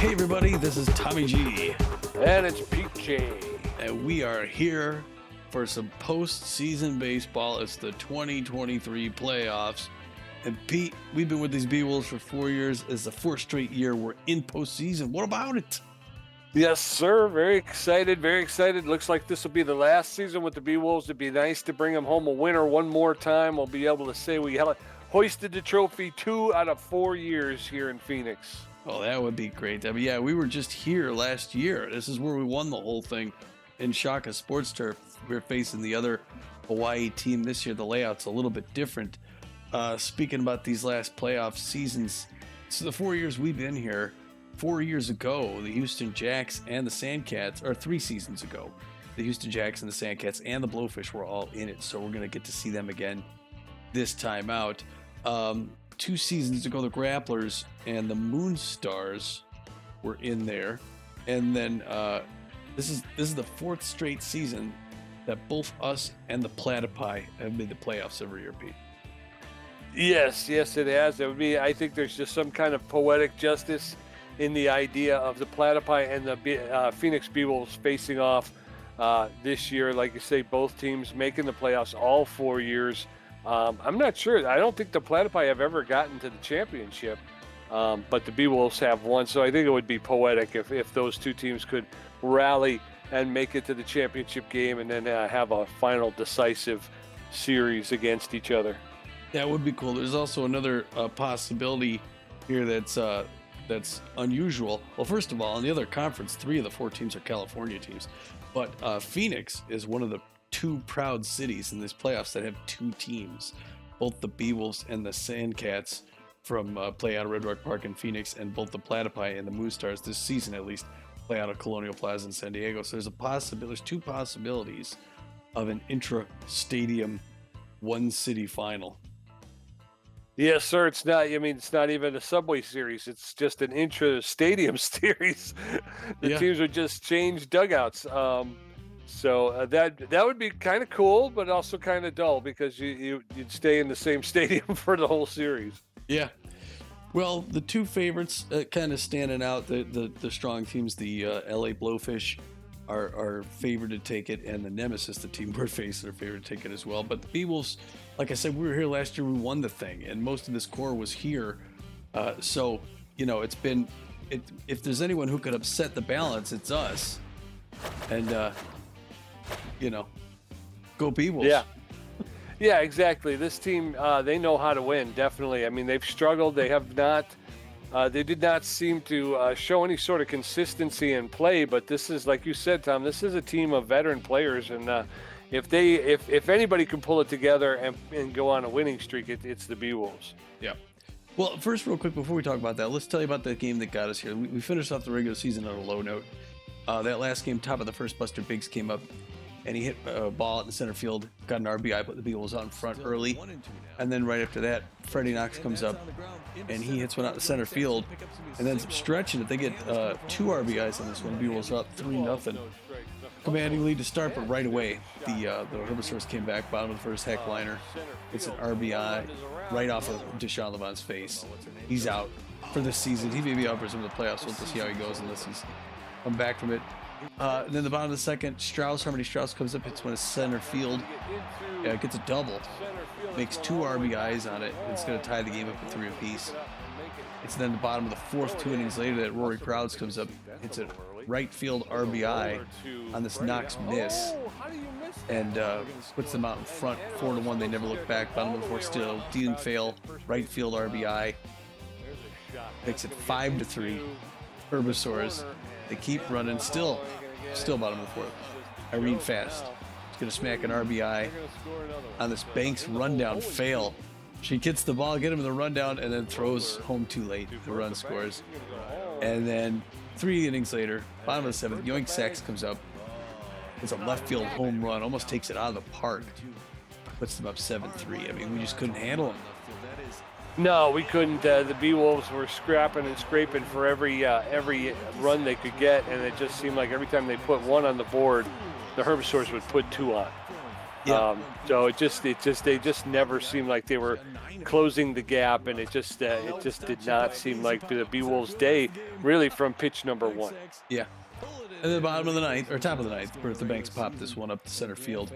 Hey everybody, this is Tommy G. And it's Pete J. And we are here for some post-season baseball. It's the 2023 playoffs. And Pete, we've been with these Beewolves for 4 years. It's the fourth straight year we're in postseason. What about it? Yes, sir. Very excited. Very excited. Looks like this will be the last season with the Beewolves. It'd be nice to bring them home a winner one more time. We'll be able to say we hoisted the trophy 2 out of 4 years here in Phoenix. Oh, that would be great. I mean, yeah, we were just here last year. This is where we won the whole thing in Shaka Sports Turf. We're facing the other Hawaii team this year. The layout's a little bit different. Speaking about these last playoff seasons, so the 4 years we've been here, 4 years ago, the Houston Jacks and the Sandcats, or 3 seasons ago, the Houston Jacks and the Sandcats and the Blowfish were all in it. So we're going to get to see them again this time out. 2 seasons ago, the Grapplers and the Moonstars were in there. And then this is the 4th straight season that both us and the Platypi have made the playoffs every year, Pete. Yes, it has. I think there's just some kind of poetic justice in the idea of the Platypi and the Phoenix Beewolves facing off this year. Like you say, both teams making the playoffs all 4 years. I'm not sure. I don't think the Platypi have ever gotten to the championship, but the Beewolves have won. So I think it would be poetic if those two teams could rally and make it to the championship game and then have a final decisive series against each other. That would be cool. There's also another possibility here that's unusual. Well, first of all, in the other conference, 3 of the 4 teams are California teams, but Phoenix is one of the 2 proud cities in this playoffs that have 2 teams, both the Beewolves and the Sandcats from play out of Red Rock Park in Phoenix, and both the Platypi and the Moonstars this season at least play out of Colonial Plaza in San Diego. So there's 2 possibilities of an intra-stadium 1-city final. Yes, sir. It's not even a Subway series. It's just an intra-stadium series. The teams would just change dugouts. So that would be kind of cool, but also kind of dull because you'd stay in the same stadium for the whole series. Yeah. Well, the 2 favorites kind of standing out, the strong teams, the LA Blowfish are favored to take it, and the Nemesis, the team we're facing, are favored to take it as well. But the Beewolves, like I said, we were here last year, we won the thing, and most of this core was here. So, it's been, if there's anyone who could upset the balance, it's us. And, go Beewolves. Yeah, exactly. This team, they know how to win, definitely. I mean, they've struggled. They have not, they did not seem to show any sort of consistency in play, but this is, like you said, Tom, this is a team of veteran players, and if anybody can pull it together and go on a winning streak, it's the Beewolves. Yeah. Well, first, real quick, before we talk about that, let's tell you about the game that got us here. We finished off the regular season on a low note. That last game, top of the first, Buster Biggs came up, and he hit a ball out in center field, got an RBI, put the Beewolves out in front early. And then right after that, Freddie Knox comes up, and he hits one out in center field, and then stretching it. They get 2 RBIs on this one. Beewolves up 3-0. Commanding lead to start, but right away, the Herbivores came back, bottom of the first, Heck liner. It's an RBI right off of Deshaun Levant's face. He's out for the season. He may be out for some of the playoffs. We'll have to see how he goes unless he's come back from it. Then the bottom of the second, Harmony Strauss comes up, hits one to center field, gets a double, makes 2 RBIs on it. It's going to tie the game up at 3 apiece. It's then the bottom of the 4th, 2 innings later, that Rory Crowds comes up, hits a right field RBI on this Knox miss, and puts them out in front 4-1. They never look back. Bottom of the 4th still, didn't fail, right field RBI, makes it 5-3. Herbivores. They keep running, still bottom of the 4th. Irene Fast is going to smack an RBI on this Banks rundown fail. She gets the ball, get him in the rundown, and then throws home too late. The run scores. And then 3 innings later, bottom of the 7th, Yoink Sachs comes up. It's a left field home run, almost takes it out of the park. Puts them up 7-3. I mean, we just couldn't handle them. No, we couldn't. The Beewolves were scrapping and scraping for every run they could get, and it just seemed like every time they put 1 on the board, the Herbivores would put 2 on. Yeah. So they just never seemed like they were closing the gap, and it just did not seem like the Beewolves' day really from pitch number one. Yeah. And then the bottom of the ninth, or top of the ninth, Bertha Banks popped this one up to center field,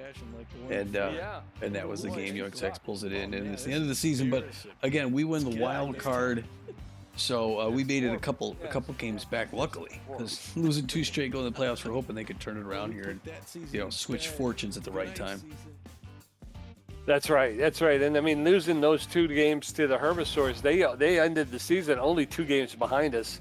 and that was the game. X pulls it in, and it's the end of the season. But again, we win the wild card, so we made it a couple games back. Luckily, because losing 2 straight going to the playoffs, we're hoping they could turn it around here and switch fortunes at the right time. That's right. And I mean, losing those 2 games to the Herbivores, they ended the season only 2 games behind us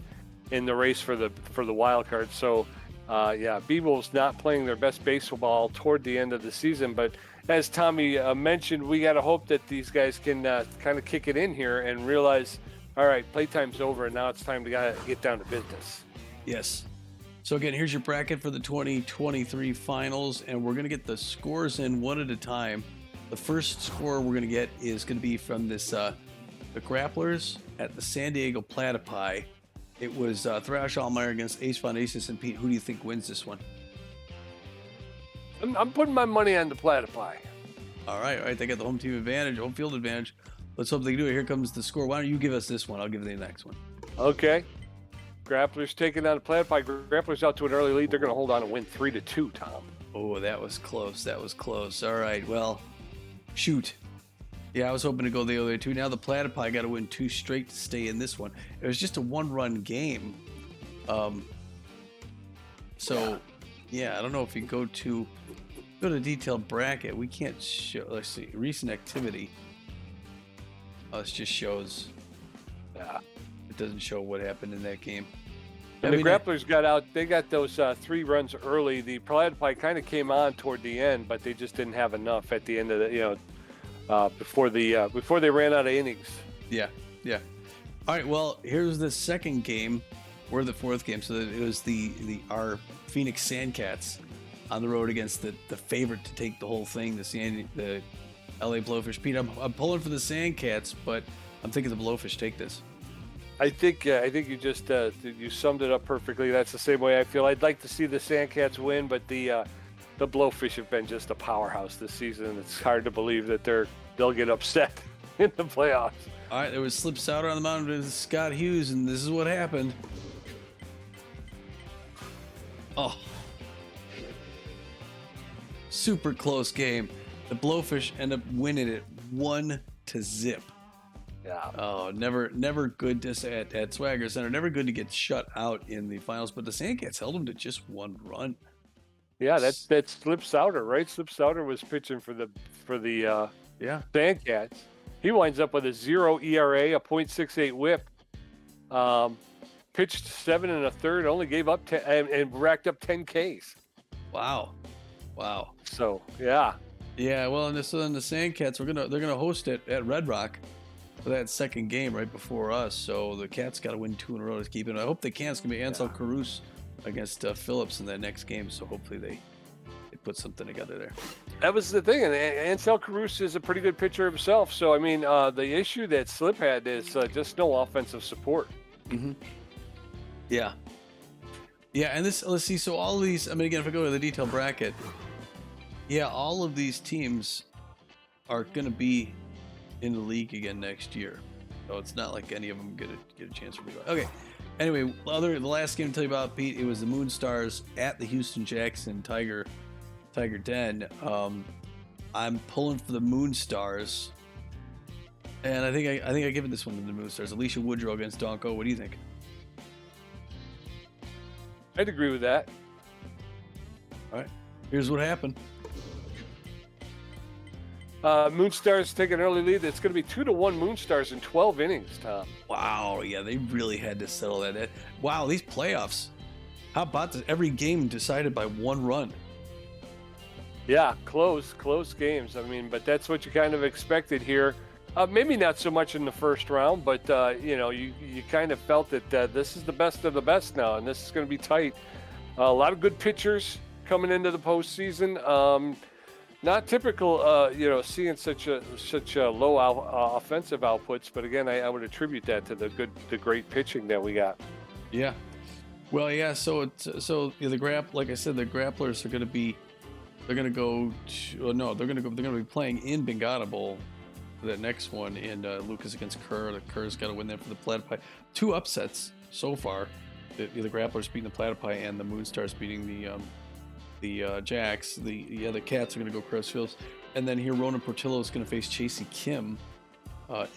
in the race for the wild card. So. Beewolves not playing their best baseball toward the end of the season, but as Tommy mentioned, we got to hope that these guys can kind of kick it in here and realize, all right, playtime's over, and now it's time to get down to business. Yes. So again, here's your bracket for the 2023 finals, and we're going to get the scores in one at a time. The first score we're going to get is going to be from this the Grapplers at the San Diego Platypi. It was Thrash Allmeyer against Ace Von Aces, and Pete, who do you think wins this one? I'm putting my money on the Platypi. All right. They got the home team advantage, home field advantage. Let's hope they can do it. Here comes the score. Why don't you give us this one? I'll give you the next one. Okay. Grapplers taking on the Platypi. Grapplers out to an early lead. They're going to hold on and win 3-2, Tom. Oh, that was close. All right. Well, shoot. Yeah, I was hoping to go the other way too. Now the Platypi got to win 2 straight to stay in this one. It was just a 1-run game. I don't know if you go to detailed bracket. We can't show. Let's see, recent activity. Oh, this just shows. It doesn't show what happened in that game. And the Grapplers got out. They got those 3 runs early. The Platypi kind of came on toward the end, but they just didn't have enough at the end of the before they ran out of innings. Yeah. All right. Well, here's the second game. We're the 4th game. So it was our Phoenix Sandcats on the road against the favorite to take the whole thing, the LA Blowfish. Pete, I'm pulling for the Sandcats, but I'm thinking the Blowfish take this. I think you just you summed it up perfectly. That's the same way I feel. I'd like to see the Sandcats win, but the Blowfish have been just a powerhouse this season. It's hard to believe that they'll get upset in the playoffs. All right, there was Slip Souter on the mound with Scott Hughes, and this is what happened. Oh, super close game. The Blowfish end up winning it 1-0. Yeah. Oh, never good to at Swagger Center. Never good to get shut out in the finals, but the Sandcats held them to just 1 run. Yeah, that's Slip Souter, right? Slip Souter was pitching for the Sandcats. He winds up with a 0 ERA, a .68 WHIP. Pitched 7 1/3, only gave up 10 and racked up 10 Ks. Wow. So yeah. Yeah. Well, and so then the Sandcats they're gonna host it at Red Rock for that second game right before us. So the Cats got to win 2 in a row to keep it. I hope they can. It's gonna be Ansel Caruso against Phillips in that next game. So hopefully they put something together there. That was the thing, and Ansel Caruso is a pretty good pitcher himself. So I mean, the issue that Slip had is just no offensive support. Mm-hmm. Yeah, and let's see. So all of these, I mean, again, if I go to the detailed bracket, all of these teams are going to be in the league again next year. So it's not like any of them get a chance for me. Okay. Anyway, the last game to tell you about, Pete, it was the Moonstars at the Houston Jackson Tiger Den. I'm pulling for the Moonstars, and I think I give it this one to the Moonstars. Alicia Woodrow against Donko. What do you think? I'd agree with that. All right. Here's what happened. Moonstars take an early lead. It's going to be 2-1 Moonstars in 12 innings, Tom. Wow. Yeah, they really had to settle that. Wow, these playoffs. How about this? Every game decided by 1 run. Yeah, close games. I mean, but that's what you kind of expected here. Maybe not so much in the first round, but you kind of felt that this is the best of the best now, and this is going to be tight. A lot of good pitchers coming into the postseason. Not typical, seeing such a low offensive outputs, but again, I would attribute that to the great pitching that we got. Yeah. Well, yeah. So like I said, the Grapplers are going to be They're gonna go. No, they're gonna go. They're gonna be playing in Bengata Bowl for that next one, and Lucas against Kerr. The Kerr's got to win that for the Platypi. 2 upsets so far. The Grapplers beating the Platypi, and the Moonstars beating the Jacks. The Cats are gonna go Crestfields, and then here Ronan Portillo is gonna face Chasey Kim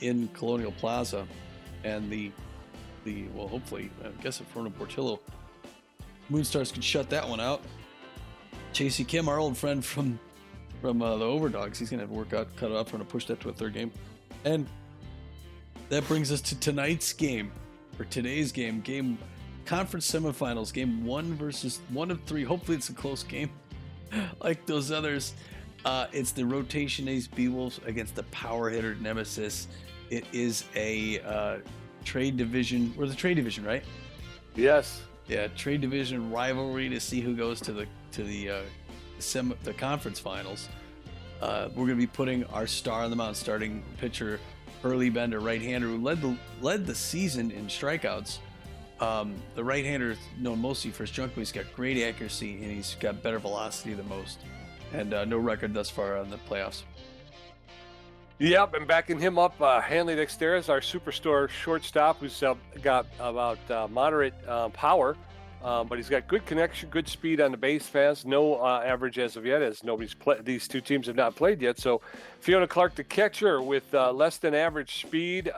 in Colonial Plaza, and well, hopefully, I guess if Ronan Portillo, Moonstars could shut that one out. Chasey Kim, our old friend from the Overdogs, he's gonna have work out cut off. We're gonna push that to a 3rd game, and that brings us to tonight's game, or today's game conference semifinals, game 1 versus 1 of 3. Hopefully, it's a close game, like those others. It's the rotation ace Beewolves against the power hitter Nemesis. It is a trade division. We're the trade division, right? Yes. Yeah, trade division rivalry to see who goes to the conference finals. We're going to be putting our star on the mound, starting pitcher Hurley Bender, right-hander, who led the season in strikeouts. The right-hander is known mostly for his junk, but he's got great accuracy and he's got better velocity than most, and no record thus far on the playoffs. Yep, and backing him up, Hanley Dexteris, our superstar shortstop, who's got about moderate power, but he's got good connection, good speed on the base paths. No average as of yet, as these 2 teams have not played yet. So Fiona Clark, the catcher, with less than average speed,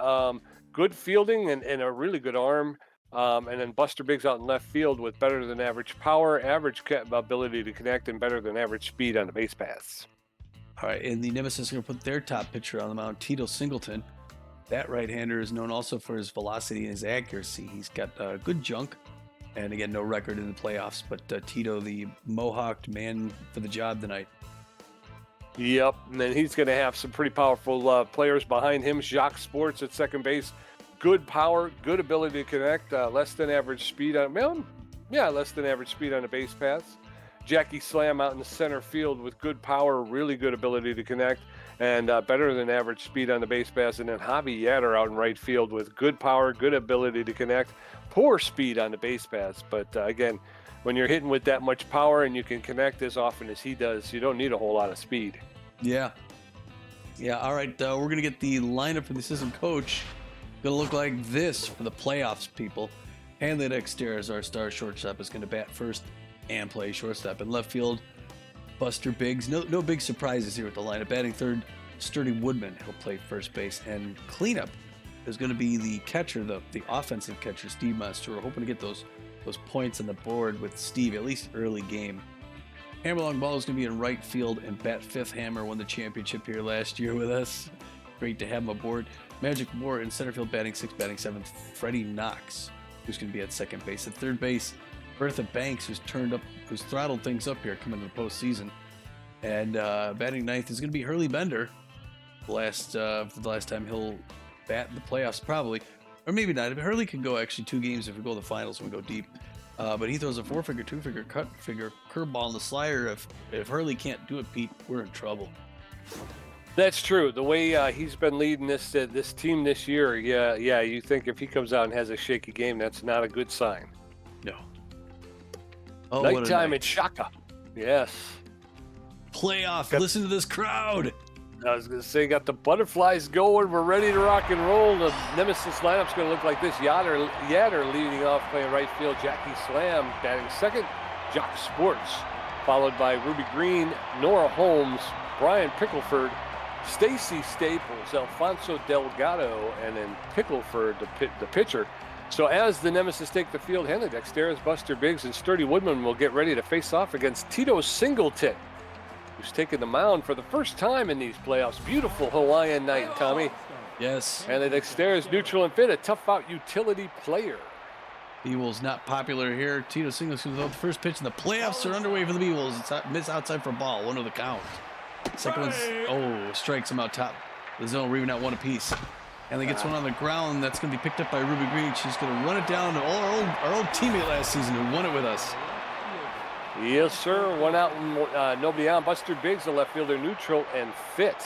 good fielding, and a really good arm. And then Buster Biggs out in left field with better than average power, average ability to connect, and better than average speed on the base paths. All right, and the Nemesis is going to put their top pitcher on the mound, Tito Singleton. That right-hander is known also for his velocity and his accuracy. He's got good junk, and again, no record in the playoffs. But Tito, the mohawked man for the job tonight. Yep, and then he's going to have some pretty powerful players behind him. Jacques Sports at second base. Good power, good ability to connect, less than average speed on less than average speed on the base paths. Jackie Slam out in the center field with good power, really good ability to connect, and better than average speed on the base paths. And then Javi Yatter out in right field with good power, good ability to connect, poor speed on the base paths. But again, when you're hitting with that much power and you can connect as often as he does, you don't need a whole lot of speed. Yeah. All right, we're going to get the lineup for the assistant coach. Going to look like this for the playoffs, people. Hanley Dexter, our star shortstop, is going to bat first and play shortstop. In left field, Buster Biggs. No big surprises here with the lineup. Batting third, Sturdy Woodman. He'll play first base. And cleanup is going to be the catcher, the offensive catcher, Steve Monster. We're hoping to get those points on the board with Steve, at least early game. Hammerlong Ball is going to be in right field, and bat fifth. Hammer won the championship here last year with us. Great to have him aboard. Magic War in center field, batting sixth, batting seventh. Freddie Knox, who's going to be at second base. At third base, Bertha Banks, who's throttled things up here coming to the postseason. And batting ninth is going to be Hurley Bender. For the last time he'll bat in the playoffs, probably. Or maybe not. Hurley can go actually 2 games if we go to the finals and we go deep. But he throws a 4-figure, 2-figure, cut figure, curveball in the slider. If Hurley can't do it, Pete, we're in trouble. That's true. The way he's been leading this team this year, yeah, you think if he comes out and has a shaky game, that's not a good sign. No. Oh, nighttime at Shaka. Yes. Playoff. Listen to this crowd. I was going to say, got the butterflies going. We're ready to rock and roll. The Nemesis lineup's going to look like this. Yatter leading off, playing right field. Jackie Slam batting second. Jock Sports, followed by Ruby Greene, Nora Holmes, Brian Pickleford, Stacy Staples, Alfonso Delgado, and then Pickleford, the pitcher. So as the Nemesis take the field, Hanley Dexter, Buster Biggs, and Sturdy Woodman will get ready to face off against Tito Singleton, who's taking the mound for the first time in these playoffs. Beautiful Hawaiian night, Tommy. Yes. And the Dexter is neutral and fit, a tough-out utility player. Beewolves not popular here. Tito Singleton with the first pitch, and the playoffs are underway for the Beewolves. It's miss outside for a ball, 1 to the count. Second one's strikes him out top. The zone, reaving out 1 apiece. And he gets one on the ground. That's going to be picked up by Ruby Greene. She's going to run it down to our old teammate last season who won it with us. Yes, sir. 1 out and nobody on. Buster Biggs, the left fielder, neutral and fit.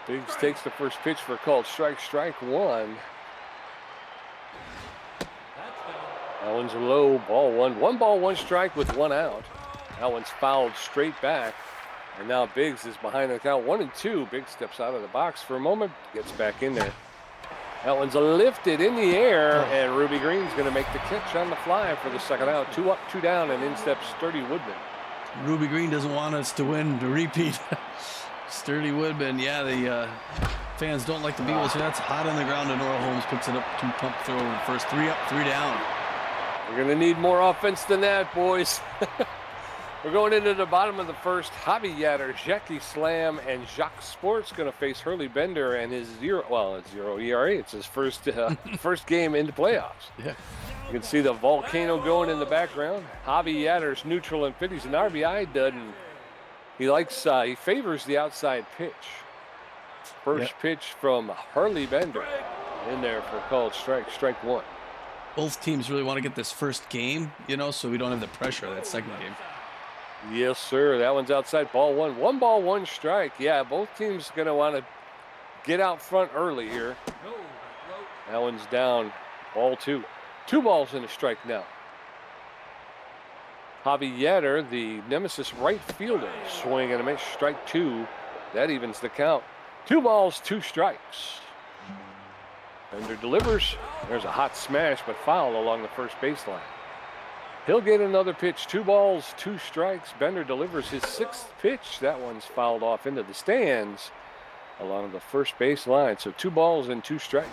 Biggs takes the first pitch for a called strike 1. That one's low, ball 1. 1 ball, 1 strike with 1 out. That one's fouled straight back. And now Biggs is behind the count 1-2. Biggs steps out of the box for a moment, gets back in there. That one's lifted in the air, and Ruby Greene's going to make the catch on the fly for the second out. 2 up, 2 down, and in steps Sturdy Woodman. Ruby Greene doesn't want us to win, to repeat. Sturdy Woodman, yeah, the fans don't like the Beewolves. That's hot on the ground, and Nora Holmes picks it up, 2 pump throw in first. 3 up, 3 down. We're going to need more offense than that, boys. We're going into the bottom of the first. Javi Yatter, Jackie Slam, and Jacques Sports going to face Hurley Bender and his 0 ERA. It's his first game in the playoffs. Yeah. You can see the volcano going in the background. Javi Yatter's neutral and fit. He's an RBI dud, and he favors the outside pitch. First pitch from Hurley Bender in there for a called strike. Strike 1. Both teams really want to get this first game, so we don't have the pressure of that second game. Yes, sir. That one's outside. Ball 1. 1 ball, 1 strike. Yeah, both teams going to want to get out front early here. That one's down. Ball 2. 2 balls and a strike now. Javi Yatter, the Nemesis right fielder, swing and a miss. Strike 2. That evens the count. 2 balls, 2 strikes. Bender delivers. There's a hot smash, but foul along the first baseline. He'll get another pitch. 2 balls, 2 strikes. Bender delivers his 6th pitch. That one's fouled off into the stands along the first base line. So 2 balls and 2 strikes.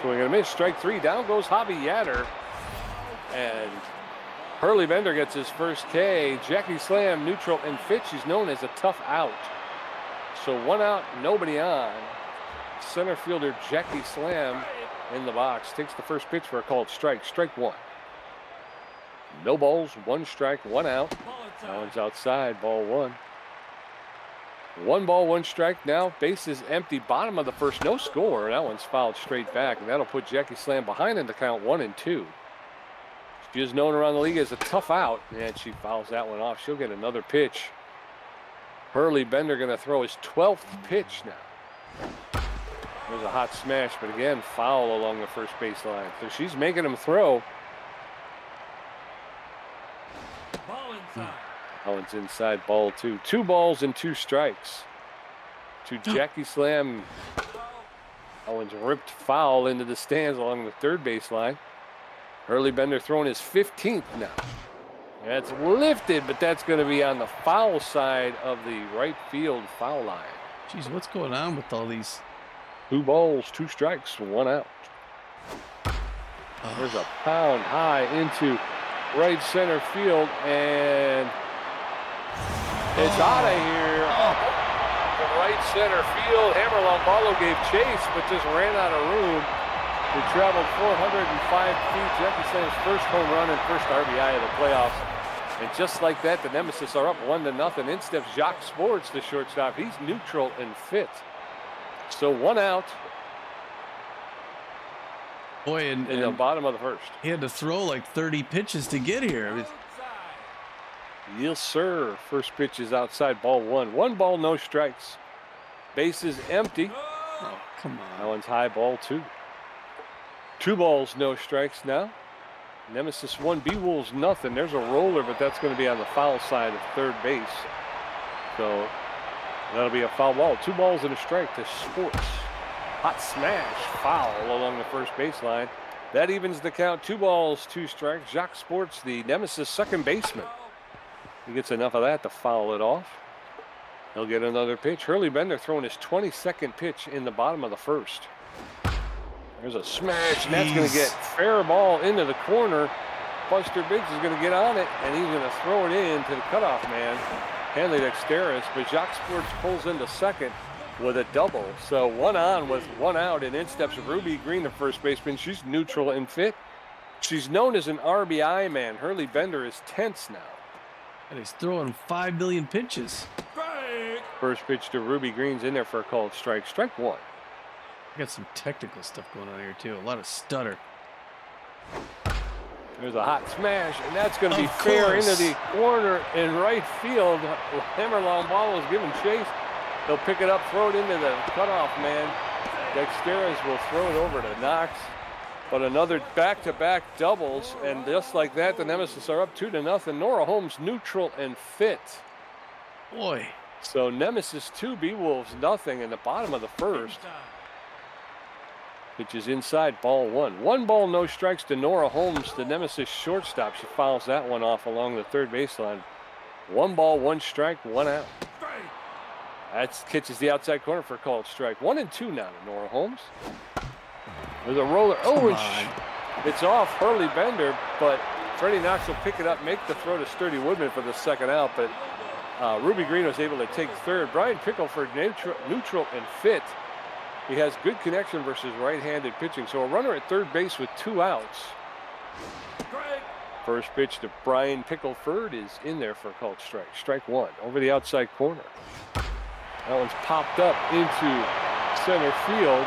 Swing and a miss. Strike 3. Down goes Javi Yatter. And Hurley Bender gets his first K. Jackie Slam, neutral and fit. She's known as a tough out. So 1 out, nobody on. Center fielder Jackie Slam in the box. Takes the first pitch for a called strike. Strike 1. No balls, 1 strike, 1 out. That one's outside, ball 1. 1 ball, 1 strike now. Bases empty, bottom of the first, no score. That one's fouled straight back, and that'll put Jackie Slam behind in the count 1-2. She is known around the league as a tough out, and she fouls that one off. She'll get another pitch. Hurley Bender going to throw his 12th pitch now. There's a hot smash, but again, foul along the first baseline. So she's making him throw. That one's inside, ball 2. 2 balls and 2 strikes to Jackie Slam. That one's ripped foul into the stands along the third baseline. Hurley Bender throwing his 15th now. That's lifted, but that's going to be on the foul side of the right field foul line. Jeez, what's going on with all these? 2 balls, 2 strikes, 1 out. There's a pound high into right center field, and it's out of here. From right center field, Hammerlong Barlow gave chase, but just ran out of room. He traveled 405 feet. Jackie Slam's first home run and first RBI of the playoffs. And just like that, the Nemesis are up 1-0. In steps Jacques Sports, the shortstop. He's neutral and fit. So 1 out. Boy, in the bottom of the first. He had to throw like 30 pitches to get here. Yes, sir. First pitch is outside, ball 1. 1 ball, no strikes. Bases empty. Oh, come on. That one's high, ball 2. 2 balls, no strikes now. Nemesis 1, Beewolves nothing. There's a roller, but that's going to be on the foul side of third base. So that'll be a foul ball. 2 balls and a strike to Sports. Hot smash, foul along the first baseline. That evens the count. 2 balls, 2 strikes. Jacques Sports, the Nemesis second baseman. He gets enough of that to foul it off. He'll get another pitch. Hurley Bender throwing his 22nd pitch in the bottom of the first. There's a smash, and that's going to get fair ball into the corner. Buster Biggs is going to get on it, and he's going to throw it in to the cutoff man, Hanley Dexteris. But Jacques Sports pulls into second with a double. So 1 on with 1 out, and in steps Ruby Greene, the first baseman. She's neutral and fit. She's known as an RBI man. Hurley Bender is tense now. And he's throwing 5 million pitches. First pitch to Ruby Greene's in there for a called strike. Strike 1. Got some technical stuff going on here too. A lot of stutter. There's a hot smash, and that's going to be fair into the corner in right field. Hammerlong ball is giving chase. They'll pick it up, throw it into the cutoff man. Dexteris will throw it over to Knox. But another back-to-back doubles, and just like that, the Nemesis are up 2-0. Nora Holmes neutral and fit. Boy. So Nemesis 2, Beewolves nothing in the bottom of the first. Pitch is inside, ball 1. 1 ball, no strikes to Nora Holmes, the Nemesis shortstop. She fouls that one off along the third baseline. 1 ball, 1 strike, 1 out. That catches the outside corner for a called strike. 1-2 now to Nora Holmes. There's a roller. Oh, it's off Hurley Bender, but Freddie Knox will pick it up, make the throw to Sturdy Woodman for the second out. But Ruby Greene was able to take third. Brian Pickleford neutral and fit. He has good connection versus right-handed pitching. So a runner at third base with 2 outs. First pitch to Brian Pickleford is in there for a called strike. Strike 1 over the outside corner. That one's popped up into center field.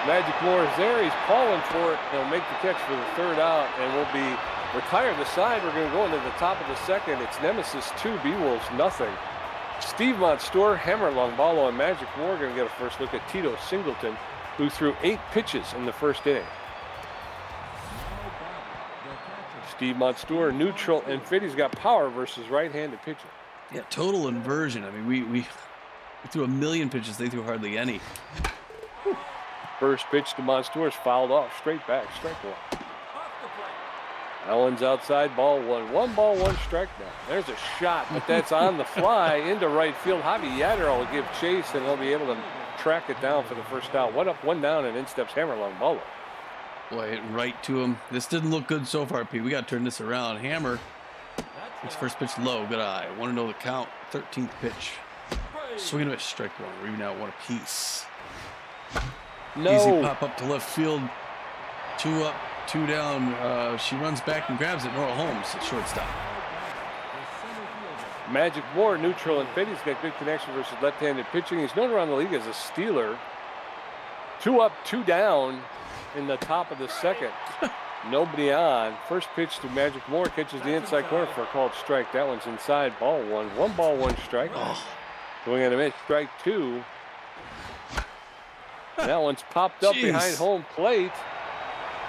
Magic Moore is there. He's calling for it. He'll make the catch for the third out, and we'll be retired the side. We're going to go into the top of the second. It's Nemesis 2, Beewolves nothing. Steve Monstour, Hammer Longbalo, and Magic Moore are going to get a first look at Tito Singleton, who threw 8 pitches in the first inning. Steve Monstour, neutral and fit. He's got power versus right-handed pitching. Yeah, total inversion. I mean, we threw 1,000,000 pitches. They threw hardly any. First pitch to Monstour is fouled off. Straight back, strike 1. That one's outside, ball 1. 1 ball, 1 strike now. There's a shot, but that's on the fly into right field. Javi Yadder will give chase, and he'll be able to track it down for the first out. 1 up, 1 down, and in steps Hammer Longbalo. Boy, hit right to him. This didn't look good so far, Pete. We got to turn this around. Hammer, his first pitch low, good eye. 1-0 the count, 13th pitch. Swinging a strike 1. We're even out 1 apiece. No. Easy pop up to left field. 2 up, 2 down. She runs back and grabs it. Nora Holmes at shortstop. Magic Moore, neutral and fit. He's got good connection versus left-handed pitching. He's known around the league as a stealer. 2 up, 2 down in the top of the second. Nobody on. First pitch to Magic Moore catches the inside corner for a called strike. That one's inside, ball 1. 1 ball, 1 strike. Going in a minute, strike 2. That one's popped up behind home plate.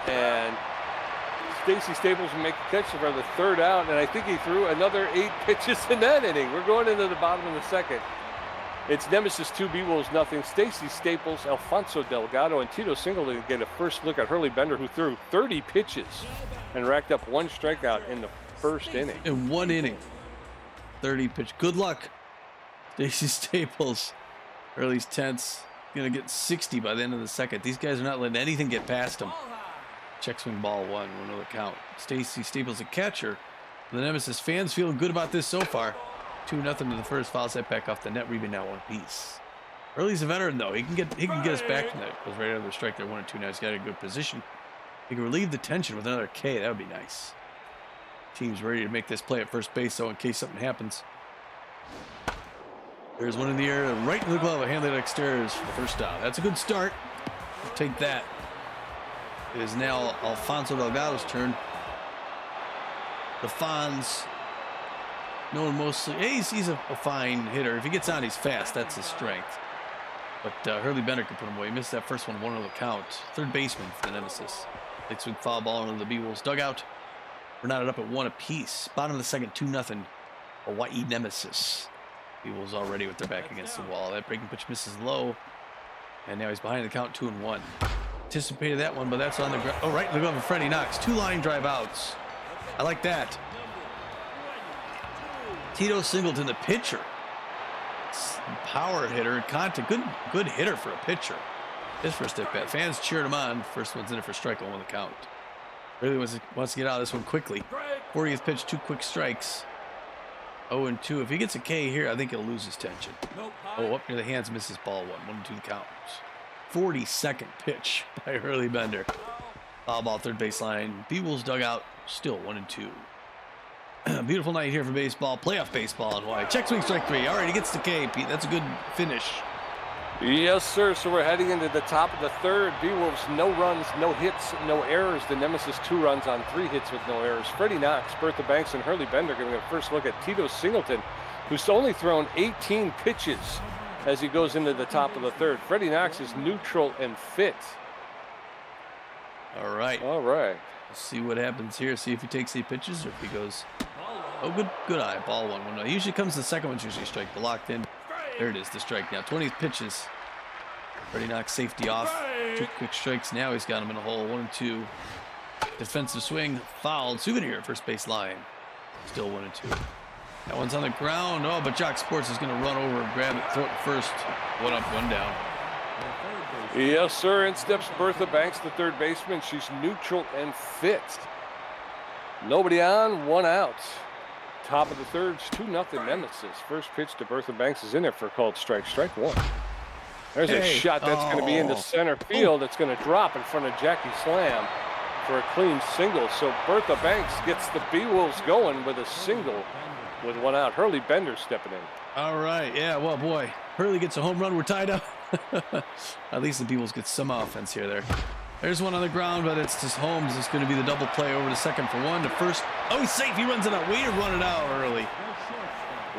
And Stacy Staples will make the catch for the third out. And I think he threw another 8 pitches in that inning. We're going into the bottom of the second. It's Nemesis 2, Beewolves nothing. Stacy Staples, Alfonso Delgado, and Tito Singleton get a first look at Hurley Bender, who threw 30 pitches and racked up 1 strikeout in the first inning. In 1 inning. 30 pitch. Good luck, Stacy Staples. Hurley's tense. Going to get 60 by the end of the second. These guys are not letting anything get past them. Check swing ball 1, 1-0 the count. Stacy Staples, a catcher. The Nemesis fans feeling good about this so far. 2-0 to the first. Fouls that back off the net. We've been now 1 apiece. Hurley's a veteran though. He can get us back from that. Goes right out of the strike there. 1-2 now. He's got a good position. He can relieve the tension with another K. That would be nice. Team's ready to make this play at first base though in case something happens. There's one in the air, right in the glove, a hand that exteriors for the first down. That's a good start. We'll take that. It is now Alfonso Delgado's turn. The Fonz, known mostly, he's a fine hitter. If he gets on, he's fast. That's his strength. But Hurley Bender could put him away. He missed that first one, 1-0 the count. Third baseman for the Nemesis. They swing foul ball into the Beewolves dugout. We're knotted up at 1 apiece. Bottom of the second, 2-0. Hawaii Nemesis. Beewolves already with their back against the wall. That breaking pitch misses low. And now he's behind the count, 2-1. Anticipated that one, but that's on the ground. Oh, right in the glove of Freddie Knox. 2 line drive outs. I like that. Tito Singleton, the pitcher. Power hitter. Contact. Good hitter for a pitcher. His first at bat. Fans cheered him on. First one's in it for strike 1 the count. Really wants to get out of this one quickly. 40th pitch, 2 quick strikes. 0-2. If he gets a K here, I think he'll lose his tension. Oh, up near the hands, misses ball 1. 1-2 count. 42nd pitch by Hurley Bender. Foul ball, third baseline. Beewolves dugout, still 1-2. Beautiful night here for baseball. Playoff baseball in Hawaii. Check swing, strike 3. All right, he gets the K, Pete. That's a good finish. Yes, sir. So we're heading into the top of the third. Beewolves, no runs, no hits, no errors. The Nemesis 2 runs on 3 hits with no errors. Freddie Knox, Bertha Banks, and Hurley Bender giving a first look at Tito Singleton, who's only thrown 18 pitches as he goes into the top of the third. Freddie Knox is neutral and fit. All right. All right. Let's see what happens here. See if he takes any pitches or if he goes. Oh, good eye. Ball one. Well, no, usually comes the second one's usually strike. But locked in. There it is, the strike now. 20 pitches. Already knocked safety off. 2 quick strikes. Now he's got him in a hole. 1-2. Defensive swing. Fouled. Souvenir at first base line. Still 1-2. That one's on the ground. Oh, but Jock Sports is going to run over and grab it. Throw it first. 1 up, 1 down. Yes, sir. In steps Bertha Banks, the third baseman. She's neutral and fit. Nobody on, 1 out. Top of the third, 2-0 Nemesis. First pitch to Bertha Banks is in there for a called strike. Strike 1. There's a shot that's going to be into center field. It's going to drop in front of Jackie Slam for a clean single. So Bertha Banks gets the Beewolves going with a single with 1 out. Hurley Bender stepping in. All right. Yeah, well, boy. Hurley gets a home run. We're tied up. At least the Beewolves get some offense here. There's one on the ground, but it's just Holmes. It's going to be the double play over to second for 1. To first. Oh, he's safe. He runs it out. Way to run it out early.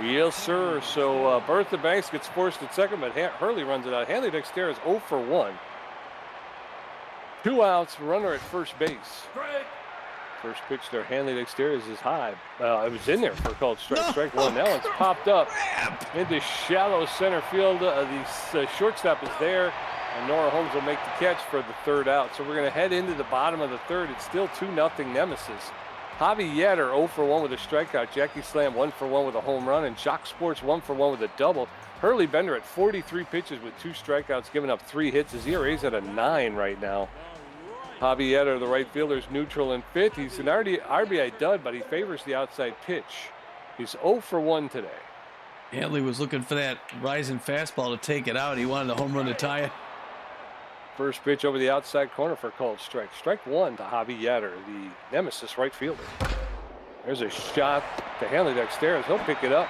Yes, sir. So Bertha Banks gets forced at second, but Hurley runs it out. Hanley Dexter is 0 for 1. 2 outs, runner at first base. First pitch there, Hanley Dexter is high. It was in there for a called strike. No. Strike 1. That one's popped up into shallow center field. The shortstop is there, and Nora Holmes will make the catch for the 3rd out. So we're going to head into the bottom of the 3rd. It's still 2-0 Nemesis. Javi Yetter 0 for 1 with a strikeout. Jackie Slam 1 for 1 with a home run. And Jock Sports 1 for 1 with a double. Hurley Bender at 43 pitches with 2 strikeouts, giving up 3 hits. His ERA's at a 9 right now. Javi Yetter, the right fielder, is neutral and fit. He's an RBI dud, but he favors the outside pitch. He's 0 for 1 today. Hanley was looking for that rising fastball to take it out. He wanted a home run to tie it. First pitch over the outside corner for a called strike. Strike 1 to Javi Yetter, the Nemesis right fielder. There's a shot to Hanley Dexter. He'll pick it up.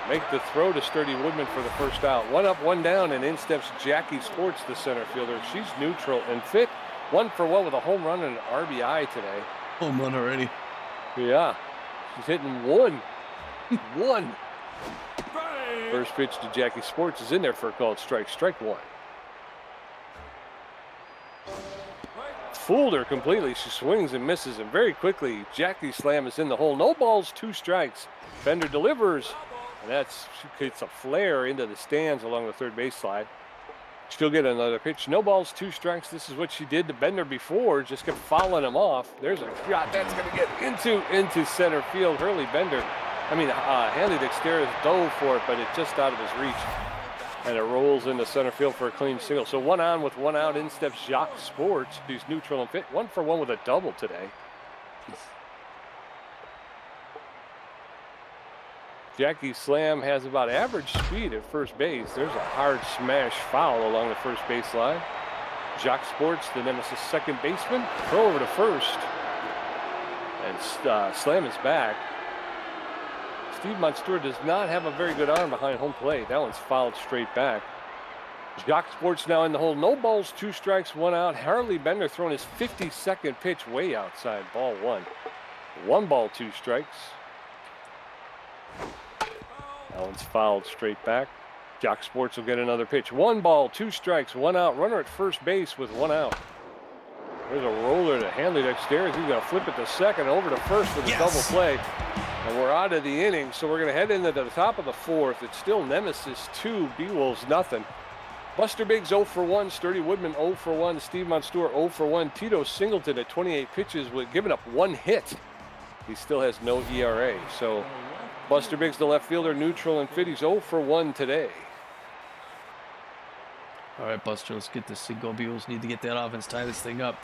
Make the throw to Sturdy Woodman for the 1st out. 1 up, 1 down, and in steps Jackie Sports, the center fielder. She's neutral and fit. 1 for 1 with a home run and an RBI today. Home run already. Yeah, she's hitting 1. 1. First pitch to Jackie Sports is in there for a called strike. Strike 1. Fooled her completely. She swings and misses, and very quickly Jackie Slam is in the hole. No balls, 2 strikes. Bender delivers, and she gets a flare into the stands along the third base slide. She'll get another pitch. No balls, 2 strikes. This is what she did to Bender before. Just kept fouling him off. There's a shot that's going to get into center field. Hurley Bender, Hanley Dexter dove for it, but it's just out of his reach. And it rolls into center field for a clean single. So 1 on with 1 out. In steps Jock Sports, who's neutral and fit. 1 for 1 with a double today. Jackie Slam has about average speed at first base. There's a hard smash foul along the first base line. Jock Sports, the Nemesis second baseman, throw over to first. And Slam is back. Steve Monstour does not have a very good arm behind home plate. That one's fouled straight back. Jock Sports now in the hole. No balls, 2 strikes, 1 out. Hurley Bender throwing his 52nd pitch way outside. Ball 1. 1 ball, 2 strikes. That one's fouled straight back. Jock Sports will get another pitch. 1 ball, 2 strikes, 1 out. Runner at first base with 1 out. There's a roller to Hanley Dexter. He's going to flip it to second, over to first with a double play. And we're out of the inning, so we're going to head into the top of the 4th. It's still Nemesis 2, Beewolves nothing. Buster Biggs 0 for 1, Sturdy Woodman 0 for 1, Steve Monstour 0 for 1, Tito Singleton at 28 pitches with giving up 1 hit. He still has no ERA. So Buster Biggs, the left fielder, neutral and fit. He's 0 for 1 today. All right, Buster, let's get this thing going. Beewolves need to get that offense, tie this thing up.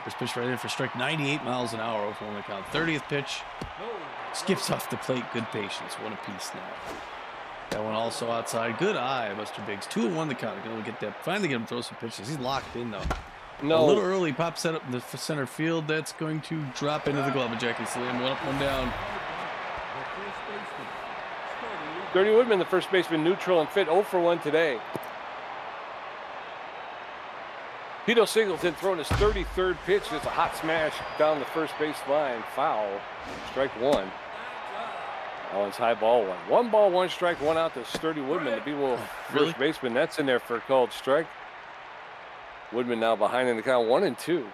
First pitch right in for strike, 98 miles an hour over on the count. 30th pitch. Skips off the plate. Good patience. 1 apiece now. That one also outside. Good eye, Buster Biggs. 2-1 the count. Going to get that. Finally get him to throw some pitches. He's locked in, though. No. A little early. Pop set up in the center field. That's going to drop into the glove of Jackie Slam. 1 up, 1 down. Sturdy Woodman, the first baseman, neutral and fit. 0 for 1 today. Tito Singleton throwing his 33rd pitch. It's a hot smash down the first base line. Foul. Strike 1. That one's high, ball 1. 1 ball, 1 strike, 1 out to Sturdy Woodman, the Beewolf first baseman. That's in there for a called strike. Woodman now behind in the count, 1-2.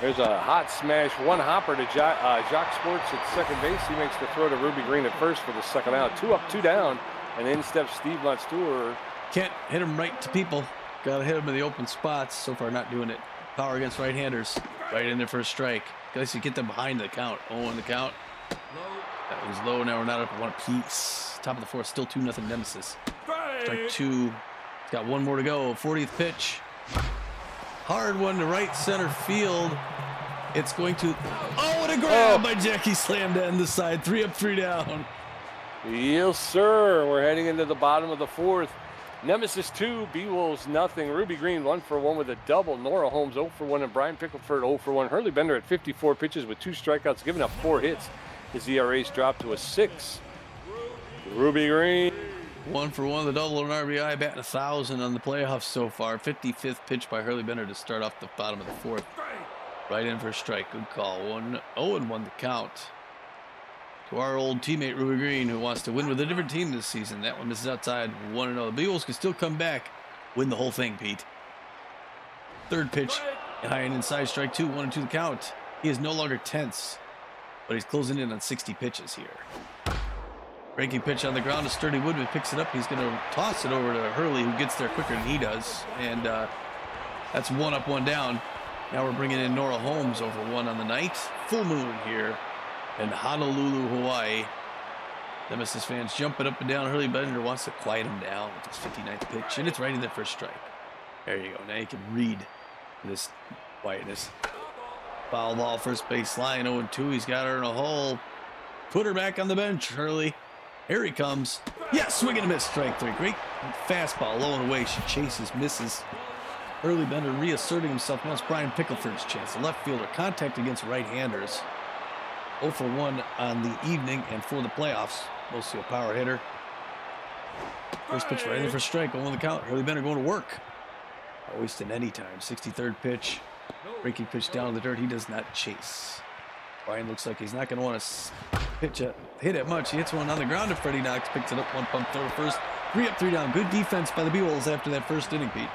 There's a hot smash, one hopper to Jock Sports at second base. He makes the throw to Ruby Greene at first for the second out. 2 up, 2 down, and in steps Steve Monstour. Can't hit him right to people. Got to hit him in the open spots. So far, not doing it. Power against right-handers. Right in there for a strike. Guys, you get them behind the count. 0 on the count. That was low. Now we're not up at 1 apiece. Top of the 4th, still 2-0 Nemesis. Strike 2. He's got 1 more to go. 40th pitch. Hard one to right center field. It's going to. Oh, what a grab by Jackie. Slammed down the side. 3 up, 3 down. Yes, sir. We're heading into the bottom of the 4th. Nemesis 2, Beewolves nothing. Ruby Greene 1 for 1 with a double. Nora Holmes 0 for 1, and Brian Pickleford 0 for 1. Hurley Bender at 54 pitches with 2 strikeouts, giving up 4 hits. His ERA's dropped to a 6. Ruby Greene 1 for 1, the double and RBI, batting 1,000 on the playoffs so far. 55th pitch by Hurley Bender to start off the bottom of the 4th. Right in for a strike. Good call. 0-1 the count. To our old teammate Ruby Greene, who wants to win with a different team this season. That one misses outside. 1-0. The Beewolves can still come back, win the whole thing, Pete. 3rd pitch, high and inside, strike 2, 1-2 the count. He is no longer tense, but he's closing in on 60 pitches here. Breaking pitch on the ground. A sturdy Woodman picks it up. He's going to toss it over to Hurley, who gets there quicker than he does. And that's 1 up, 1 down. Now we're bringing in Nora Holmes over 1 on the night. Full moon here in Honolulu, Hawaii. Nemesis fans jumping up and down. Hurley Bender wants to quiet him down with his 59th pitch, and it's right in there for a strike. There you go. Now you can read this quietness. Foul ball, first base line, 0-2. He's got her in a hole. Put her back on the bench, Hurley. Here he comes. Yes, swing and a miss, strike 3. Great fastball, low and away. She chases, misses. Hurley Bender reasserting himself. Now it's Brian Pickleford's chance. The left fielder, contact against right-handers. 0 for 1 on the evening and for the playoffs. Mostly a power hitter. First pitch right in for strike. 0 on the count. Hurley Bender going to work. Not wasting any time. 63rd pitch. Breaking pitch down in the dirt. He does not chase. Brian looks like he's not going to want to hit it much. He hits one on the ground to Freddie Knox. Picks it up, 1 pump throw to first. 3 up, 3 down. Good defense by the Beewolves after that first inning, Pete.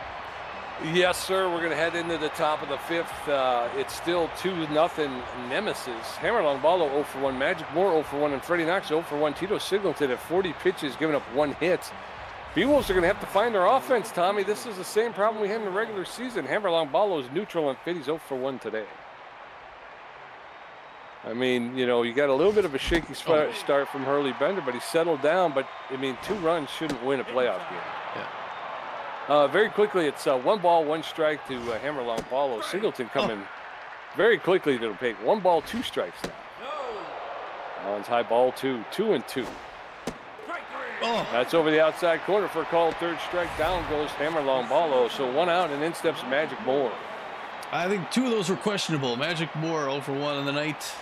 Yes, sir. We're going to head into the top of the 5th. It's still 2-0 Nemesis. Hammerlong Ballo 0 for 1. Magic Moore 0 for 1. And Freddie Knox 0 for 1. Tito Singleton at 40 pitches, giving up 1 hit. Beewolves are going to have to find their offense, Tommy. This is the same problem we had in the regular season. Hammerlong Ballo is neutral and fit. He's 0 for 1 today. I mean, you know, you got a little bit of a shaky start from Hurley Bender, but he settled down. But, I mean, 2 runs shouldn't win a playoff game. Yeah. Very quickly, it's 1 ball, 1 strike to Hammerlong Ballo. Singleton coming very quickly to the plate. 1 ball, 2 strikes now. That one's high ball 2, 2-2. That's over the outside corner for a called 3rd strike. Down goes Hammerlong Ballo. So 1 out, and in steps Magic Moore. I think 2 of those were questionable. Magic Moore 0 for 1 on the night.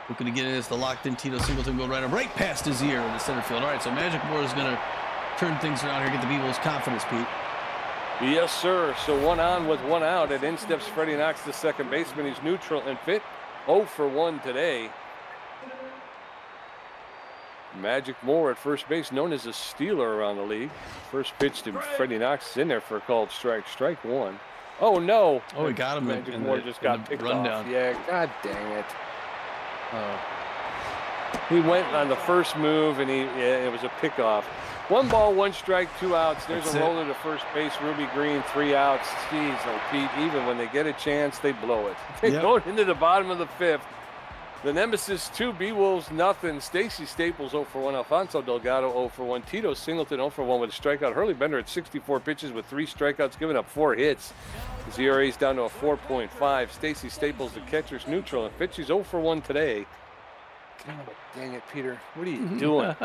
Looking to get in as the locked-in Tito Singleton go right past his ear in the center field. All right, so Magic Moore is going to turn things around here, get the Beewolves' confidence, Pete. Yes, sir. So 1 on with 1 out, and in steps Freddie Knox, the second baseman. He's neutral and fit. 0 for 1 today. Magic Moore at first base, known as a stealer around the league. First pitch to Freddie Knox is in there for a called strike. Strike 1. Oh, no. Oh, he got him. Magic Moore just got picked off. Yeah, god dang it. He went on the first move, and it was a pickoff. 1 ball, 1 strike, 2 outs. There's a roller to first base. Ruby Greene, 3 outs. Jeez, oh, Pete, even when they get a chance, they blow it. Going into the bottom of the 5th. The Nemesis 2, Beewolves nothing. Stacy Staples 0 for 1. Alfonso Delgado 0 for 1. Tito Singleton 0 for 1 with a strikeout. Hurley Bender at 64 pitches with 3 strikeouts, giving up 4 hits. His ERA's down to a 4.5. Stacy Staples, the catcher's neutral, and Fitchy's 0 for 1 today. God dang it, Peter. What are you doing?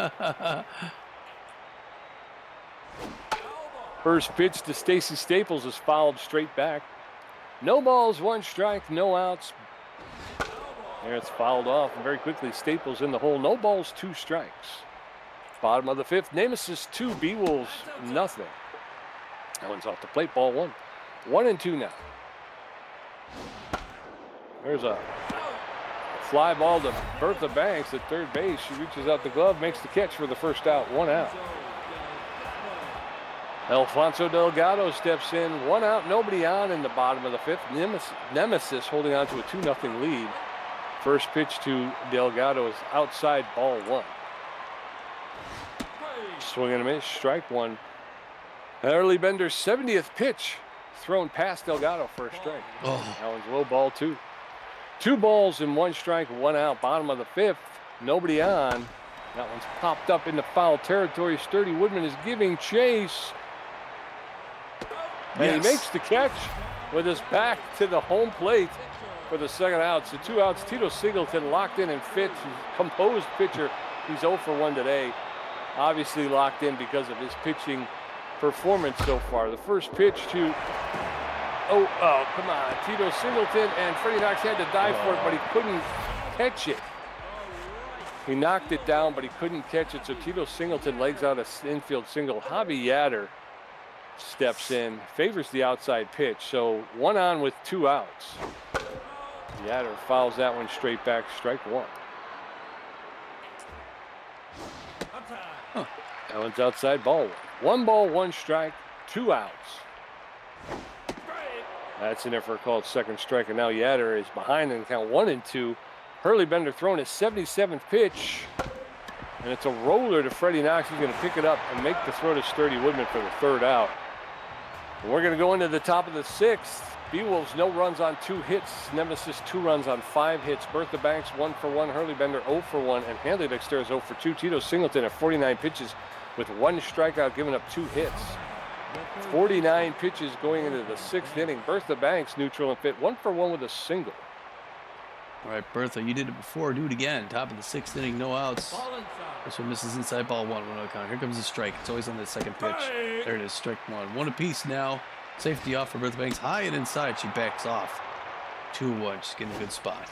First pitch to Stacy Staples is fouled straight back. No balls, 1 strike, no outs. There it's fouled off, and very quickly Staples in the hole. No balls, 2 strikes. Bottom of the 5th, Nemesis 2, Beewolves nothing. That one's off the plate, ball 1. 1-2 now. There's a fly ball to Bertha Banks at third base. She reaches out the glove, makes the catch for the first out. 1 out. Alfonso Delgado steps in. 1 out, nobody on in the bottom of the 5th. Nemesis holding on to a 2-0 lead. First pitch to Delgado is outside, ball 1. Swing and a miss, strike 1. Hurley Bender's 70th pitch thrown past Delgado for a strike. Oh. That one's low, ball 2. 2 balls and 1 strike, 1 out, bottom of the 5th. Nobody on. That one's popped up into foul territory. Sturdy Woodman is giving chase. And he makes the catch with his back to the home plate for the 2nd out. So 2 outs. Tito Singleton locked in and fit. Composed pitcher. He's 0 for 1 today. Obviously locked in because of his pitching performance so far. The first pitch to come on, Tito Singleton, and Freddie Knox had to dive for it, but he couldn't catch it. He knocked it down, but he couldn't catch it. So Tito Singleton legs out an infield single. Javi Yatter steps in, favors the outside pitch. So 1 on with 2 outs. Yatter fouls that one straight back, strike 1. That one's outside, ball 1. 1 ball, 1 strike, 2 outs. That's in there for a called second strike, and now Yatter is behind in the count 1-2. Hurley Bender throwing his 77th pitch, and it's a roller to Freddie Knox. He's going to pick it up and make the throw to Sturdy Woodman for the 3rd out. And we're going to go into the top of the 6th. Beewolves, no runs on 2 hits. Nemesis, 2 runs on 5 hits. Bertha Banks, 1 for 1. Hurley Bender, 0 for 1. And Hanley Dexter is 0 for 2. Tito Singleton at 49 pitches with 1 strikeout, giving up 2 hits. 49 pitches going into the 6th inning. Bertha Banks, neutral and fit, 1 for 1 with a single. All right, Bertha, you did it before. Do it again. Top of the 6th inning, no outs. This one misses inside, ball 1. 1 count. Here comes the strike. It's always on the 2nd pitch. There it is, strike 1. 1 apiece now. Safety off for Bertha Banks. High and inside. She backs off. 2-1. She's getting a good spot.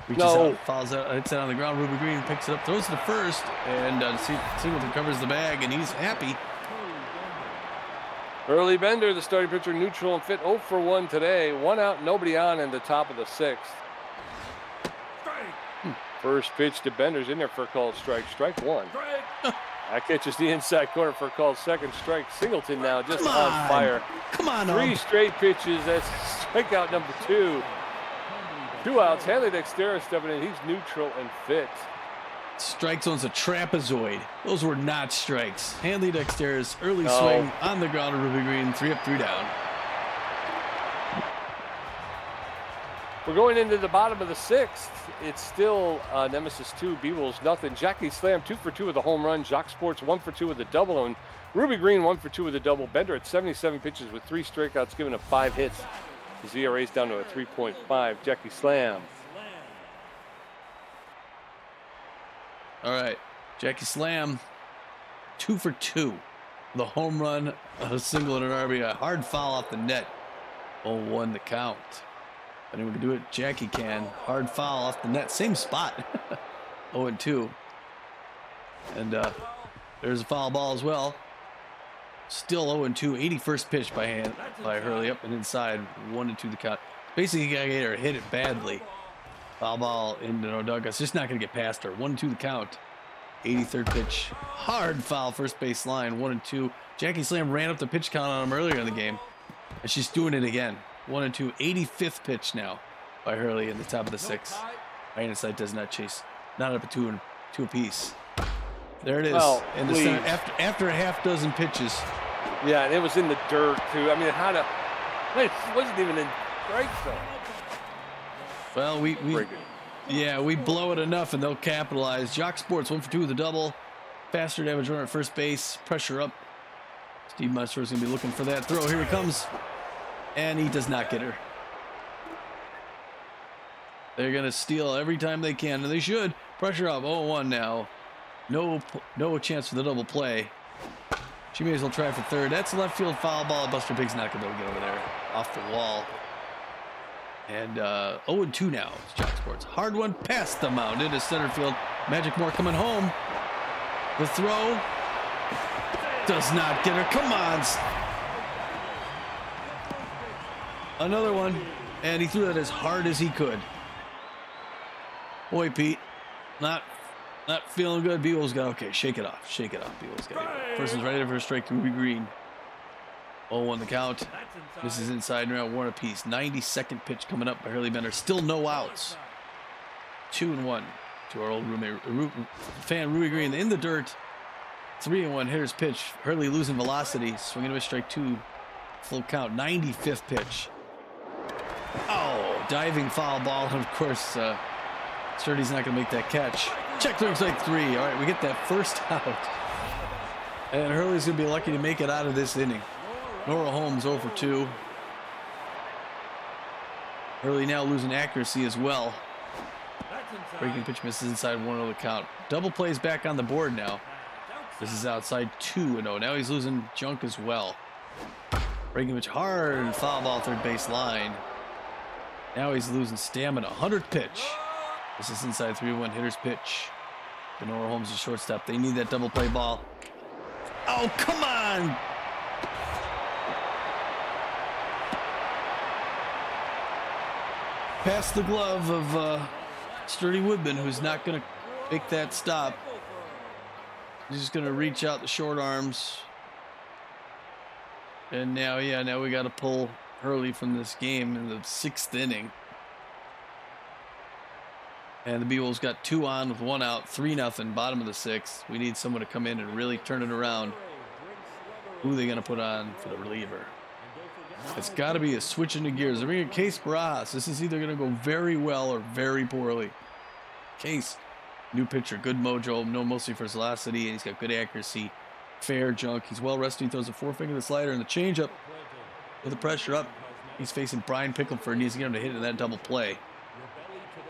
Reaches out, falls out, hits it on the ground. Ruby Greene picks it up, throws it to first, and Singleton covers the bag, and he's happy. Hurley Bender, the starting pitcher, neutral and fit, 0 for 1 today. 1 out, nobody on in the top of the 6th. First pitch to Bender's in there for a called strike. Strike 1. That catches the inside corner for a called second strike. Singleton now just on fire. Come on, 3 straight pitches. That's strikeout number 2. 2 outs. Hanley Dexter stepping in. He's neutral and fit. Strike zone's a trapezoid. Those were not strikes. Hanley Dexter's early swing on the ground to Ruby Greene. 3 up, 3 down. We're going into the bottom of the 6th. It's still Nemesis 2, Beewolves nothing. Jackie Slam 2 for 2 with a home run. Jock Sports 1 for 2 with a double. And Ruby Greene 1 for 2 with a double. Bender at 77 pitches with 3 strikeouts, giving up 5 hits. His ERA's down to a 3.5. Jackie Slam. All right, Jackie Slam, 2 for 2. The home run, a single and an RBI. Hard foul off the net. 0-1 the count. Anyone can do it, Jackie can. Hard foul off the net, same spot. 0-2. And there's a foul ball as well. Still 0-2. 81st pitch by Hurley, up and inside. 1-2 the count. Basically, he got her hit it badly. Foul ball into no dugout. It's just not going to get past her. 1-2 the count. 83rd pitch. Hard foul, first base line. 1-2. Jackie Slam ran up the pitch count on him earlier in the game, and she's doing it again. 1-2. 85th pitch now by Hurley in the top of the 6th. Right inside, does not chase. Not up to 2 apiece. There it is. Well, in the center, after a half dozen pitches. Yeah, and it was in the dirt too. I mean, it wasn't even in strike zone. Well, we blow it enough and they'll capitalize. Jock Sports 1 for 2 with a double. Faster damage runner at first base. Pressure up. Steve Munster is going to be looking for that throw. Here it comes. And he does not get her. They're going to steal every time they can, and they should. Pressure up. 0-1 now. No chance for the double play. She may as well try for third. That's a left field foul ball. Buster Big's not going to be able to get over there. Off the wall. And 0-2 now. It's Jock Sports. Hard one past the mound into center field. Magic Moore coming home. The throw does not get her. Come on. Another one. And he threw that as hard as he could. Boy, Pete. Not feeling good. Beewolves got okay. Shake it off. Shake it off. Beewolves got it. Person's right in for a strike to Ruby Greene. 0-1 the count. This is inside and around, one apiece. 92nd pitch coming up by Hurley Bender. Still no outs. 2-1 to our old roommate, fan Ruby Greene in the dirt. 3-1 hitter's pitch. Hurley losing velocity. Swinging to a strike 2. Full count. 95th pitch. Oh, diving foul ball. And of course, Sturdy's not going to make that catch. Check through strike 3. All right, we get that first out. And Hurley's going to be lucky to make it out of this inning. Nora Holmes 0 for 2. Hurley now losing accuracy as well. Breaking pitch misses inside 1-0 the count. Double plays back on the board now. This is outside 2-0. Now he's losing junk as well. Breaking pitch hard. Foul ball third base line. Now he's losing stamina. 100th pitch. This is inside 3-1 hitter's pitch. Nora Holmes is shortstop. They need that double play ball. Oh, come on! Past the glove of Sturdy Woodman, who's not going to make that stop. He's just going to reach out the short arms. And now, now we got to pull Hurley from this game in the 6th inning. And the Beewolves got 2 on with 1 out, 3-0, bottom of the 6th. We need someone to come in and really turn it around. Who are they going to put on for the reliever? It's got to be a switch into gears. They're bringing Case Barajas. This is either going to go very well or very poorly. Case, new pitcher, good mojo, known mostly for his velocity, and he's got good accuracy. Fair junk. He's well rested. He throws a 4-finger the slider and the changeup. With the pressure up, he's facing Brian Pickleford and needs to get him to hit in that double play.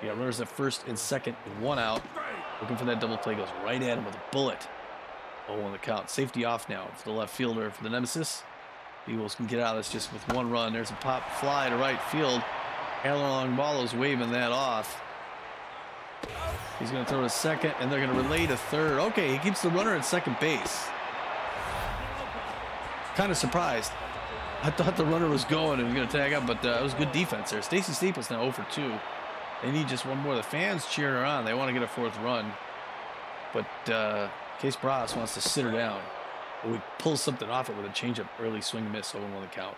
Yeah, runners at first and second, 1 out. Looking for that double play, goes right at him with a bullet. 0-1 the count. Safety off now for the left fielder for the Nemesis. Beewolves can get out of this just with 1 run. There's a pop fly to right field. Alan Longballo's waving that off. He's going to throw to second, and they're going to relay to third. Okay, he keeps the runner at second base. Kind of surprised. I thought the runner was going and was going to tag up, but it was good defense there. Stacy Staples now 0 for 2. They need just 1 more. The fans cheering her on. They want to get a 4th run. But Case Barajas wants to sit her down. But we pull something off it with a changeup, early swing miss, 0-1 the count.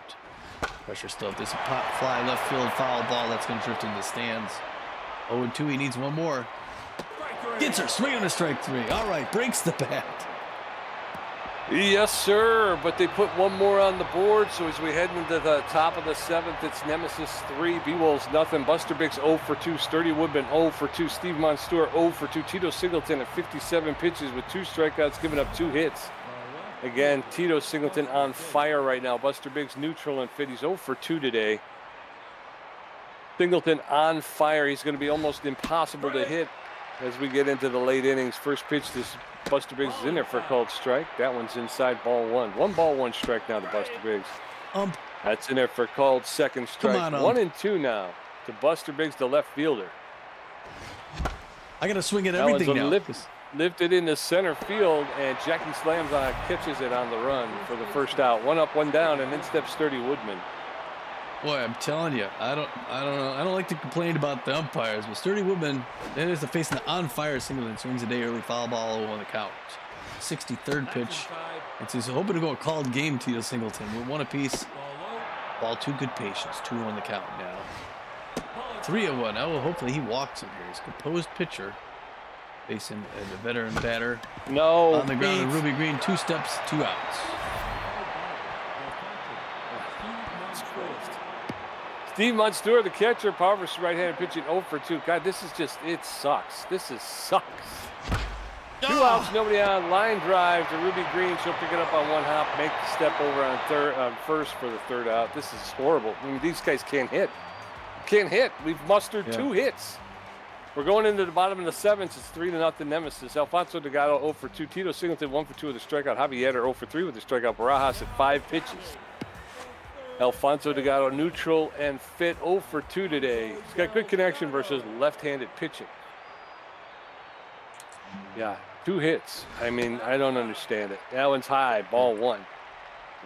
Pressure still up. There's a pop fly left field foul ball that's going to drift into the stands. 0-2. He needs 1 more. Gets her swinging a strike 3. All right, breaks the bat. Yes, sir. But they put 1 more on the board. So as we head into the top of the 7th, it's Nemesis 3, Beewolves nothing. Buster Biggs 0 for 2. Sturdy Woodman 0 for 2. Steve Monstour 0 for 2. Tito Singleton at 57 pitches with 2 strikeouts, giving up 2 hits. Again, Tito Singleton on fire right now. Buster Biggs neutral and fit. He's 0 for 2 today. Singleton on fire. He's going to be almost impossible to hit as we get into the late innings. First pitch, this Buster Biggs is in there for a called strike. That one's inside, ball 1. 1 ball, 1 strike now to Buster Biggs. That's in there for a called second strike. 1 and 2 now to Buster Biggs, the left fielder. I got to swing at everything now. Lifted into center field, and Jackie slams on it, catches it on the run for the first out. 1 up, 1 down, and in steps Sturdy Woodman. Boy, I'm telling you, I don't know. I don't like to complain about the umpires, but Sturdy Woodman, that is the facing the on-fire Singleton, swings a day early foul ball 0 on the count. 63rd pitch. And so he's hoping to go a called game, Tito Singleton. With 1 apiece. Ball 2, good patience. 2 on the count now. 3-1. Oh, hopefully he walks him here. He's a composed pitcher. Facing the veteran batter. No. On the ground, and Ruby Greene, 2 steps, 2 outs. Steve Monstour, the catcher, power versus right-handed pitching 0 for 2. God, this is just, it sucks. This sucks. 2 outs, nobody on. Line drive to Ruby Greene. She'll pick it up on 1 hop, make the step over on first for the 3rd out. This is horrible. I mean, these guys can't hit. Can't hit. We've mustered 2 hits. We're going into the bottom of the 7th. It's 3-0 Nemesis. Alfonso Delgado 0 for 2. Tito Singleton 1 for 2 with a strikeout. Javier 0 for 3 with a strikeout. Barajas at 5 pitches. Alfonso Delgado neutral and fit 0 for 2 today. He's got good connection versus left-handed pitching. Yeah, 2 hits. I mean, I don't understand it. That one's high, ball 1.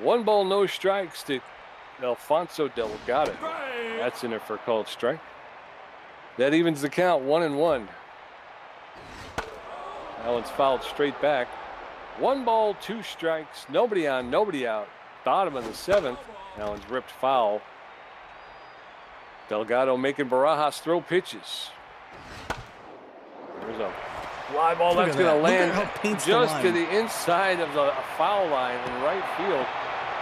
1 ball, no strikes to Alfonso Delgado. That's in there for a called strike. That evens the count, 1-1. That one's fouled straight back. 1 ball, 2 strikes, nobody on, nobody out. bottom of the 7th. Allen's ripped foul. Delgado making Barajas throw pitches. There's a fly ball that's going to land just to the inside of the foul line in right field.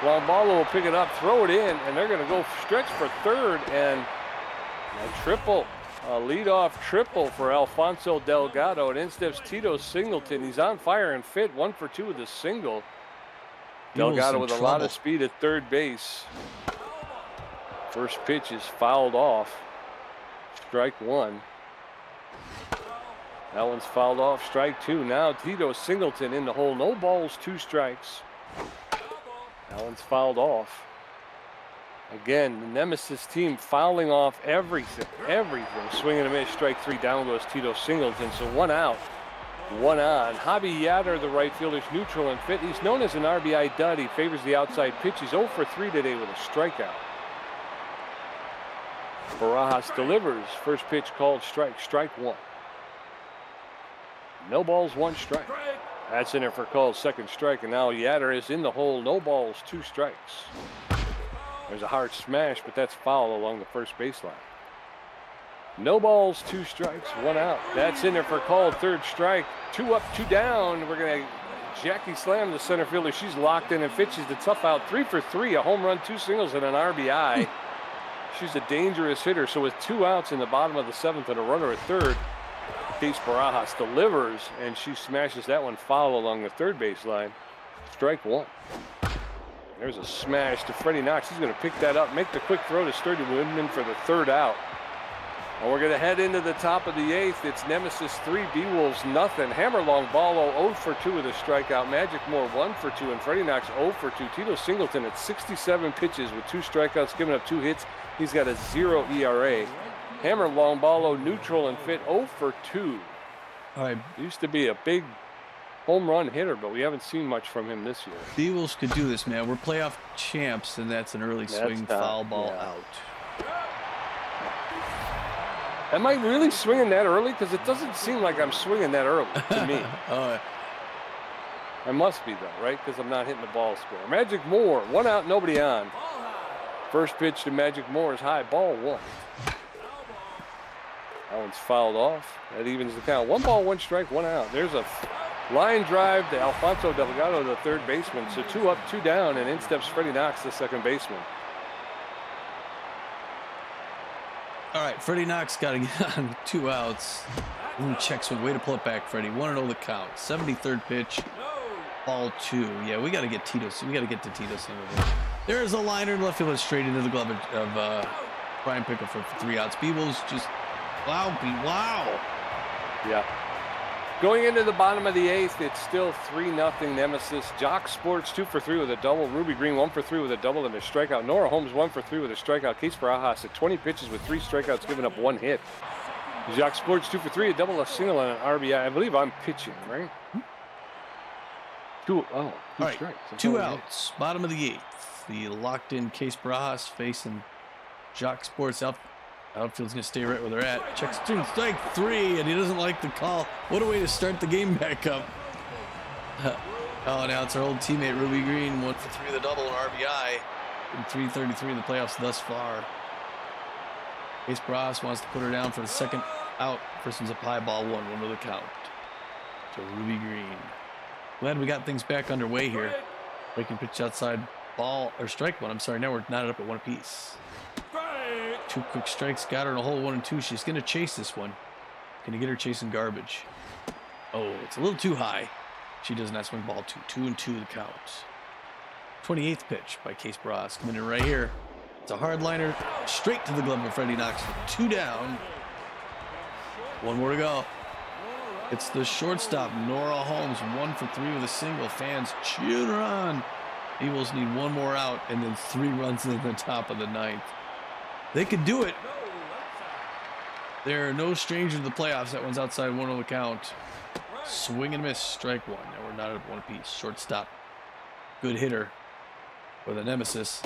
Lombardo will pick it up, throw it in, and they're going to go stretch for third, and a triple, a leadoff triple for Alfonso Delgado. And in steps Tito Singleton. He's on fire and fit, 1 for 2 with a single. Delgado with a lot of speed at third base. First pitch is fouled off. Strike 1. That one's fouled off. Strike 2. Now Tito Singleton in the hole. No balls, 2 strikes. That one's fouled off. Again, the Nemesis team fouling off everything. Swing and a miss. Strike 3. Down goes Tito Singleton. So 1 out, 1 on. Javi Yatter, the right fielder's neutral and fit. He's known as an RBI dud. He favors the outside pitch. He's 0 for 3 today with a strikeout. Barajas delivers. First pitch called strike. Strike 1. No balls, 1 strike. That's in there for called second strike, and now Yatter is in the hole. No balls, 2 strikes. There's a hard smash, but that's foul along the first baseline. No balls, 2 strikes, 1 out. That's in there for called third strike. 2 up, 2 down. We're going to Jackie Slam, the center fielder. She's locked in and fit. She's the tough out. 3 for 3, a home run, 2 singles, and an RBI. She's a dangerous hitter. So with 2 outs in the bottom of the 7th and a runner at third, Case Barajas delivers, and she smashes that one foul along the third baseline. Strike 1. There's a smash to Freddie Knox. He's going to pick that up, make the quick throw to Sturdy Woodman for the 3rd out. And we're going to head into the top of the 8th. It's Nemesis 3, Beewolves nothing. Hammer Longballo 0 for 2 with a strikeout. Magic Moore 1 for 2, and Freddie Knox 0 for 2. Tito Singleton at 67 pitches with 2 strikeouts, giving up 2 hits. He's got a 0 ERA. Hammer Longballo neutral and fit 0 for 2. All right. Used to be a big home run hitter, but we haven't seen much from him this year. Beewolves could do this, man. We're playoff champs, and that's an early swing foul ball out. Am I really swinging that early? Because it doesn't seem like I'm swinging that early to me. I must be, though, right? Because I'm not hitting the ball square. Magic Moore, 1 out, nobody on. First pitch to Magic Moore is high, ball 1. That one's fouled off. That evens the count. 1 ball, 1 strike, 1 out. There's a line drive to Alfonso Delgado, the third baseman. So 2 up, 2 down, and in steps Freddie Knox, the second baseman. All right, Freddie Knox got to get on 2 outs. Ooh, check swing. Way to pull it back, Freddie. 1-0 the count. 73rd pitch, ball 2. Yeah, we got to get Tito. We got to get to Tito Singleton. There's a liner in left field straight into the glove of Brian Pickle for 3 outs. Beewolves just wow. Yeah. Going into the bottom of the 8th, it's still 3-0 Nemesis. Jock Sports 2 for 3 with a double. Ruby Greene 1 for 3 with a double and a strikeout. Nora Holmes 1 for 3 with a strikeout. Case Barajas at 20 pitches with 3 strikeouts, giving up 1 hit. Jock Sports 2 for 3, a double, a single, and an RBI. I believe I'm pitching, right? 2 right, strikes. 2 outs. Bottom of the 8th. The locked-in Case Barajas facing Jock Sports out. Outfield's going to stay right where they're at. Checks strike 3, and he doesn't like the call. What a way to start the game back up. Now it's our old teammate Ruby Greene, 1 for 3 with a double and RBI. In 333 in the playoffs thus far. Case Barajas wants to put her down for the second out. First one's up high, ball 1 to the count. To Ruby Greene. Glad we got things back underway here. Breaking pitch outside, ball, or strike 1. I'm sorry, now we're knotted up at 1 apiece. 2 quick strikes, got her in a hole, 1 and 2. She's going to chase this one. Going to get her chasing garbage. Oh, it's a little too high. She does not swing ball 2. 2 and 2 the count. 28th pitch by Case Barajas. Coming in right here. It's a hard liner straight to the glove of Freddie Knox for 2 down. 1 more to go. It's the shortstop, Nora Holmes, 1 for 3 with a single. Fans cheering her on. Eagles need 1 more out and then 3 runs in the top of the 9th. They could do it. They're no stranger to the playoffs. That one's outside, 1 the count. Swing and miss, strike 1. Now we're not at 1 apiece. Shortstop, good hitter with a Nemesis.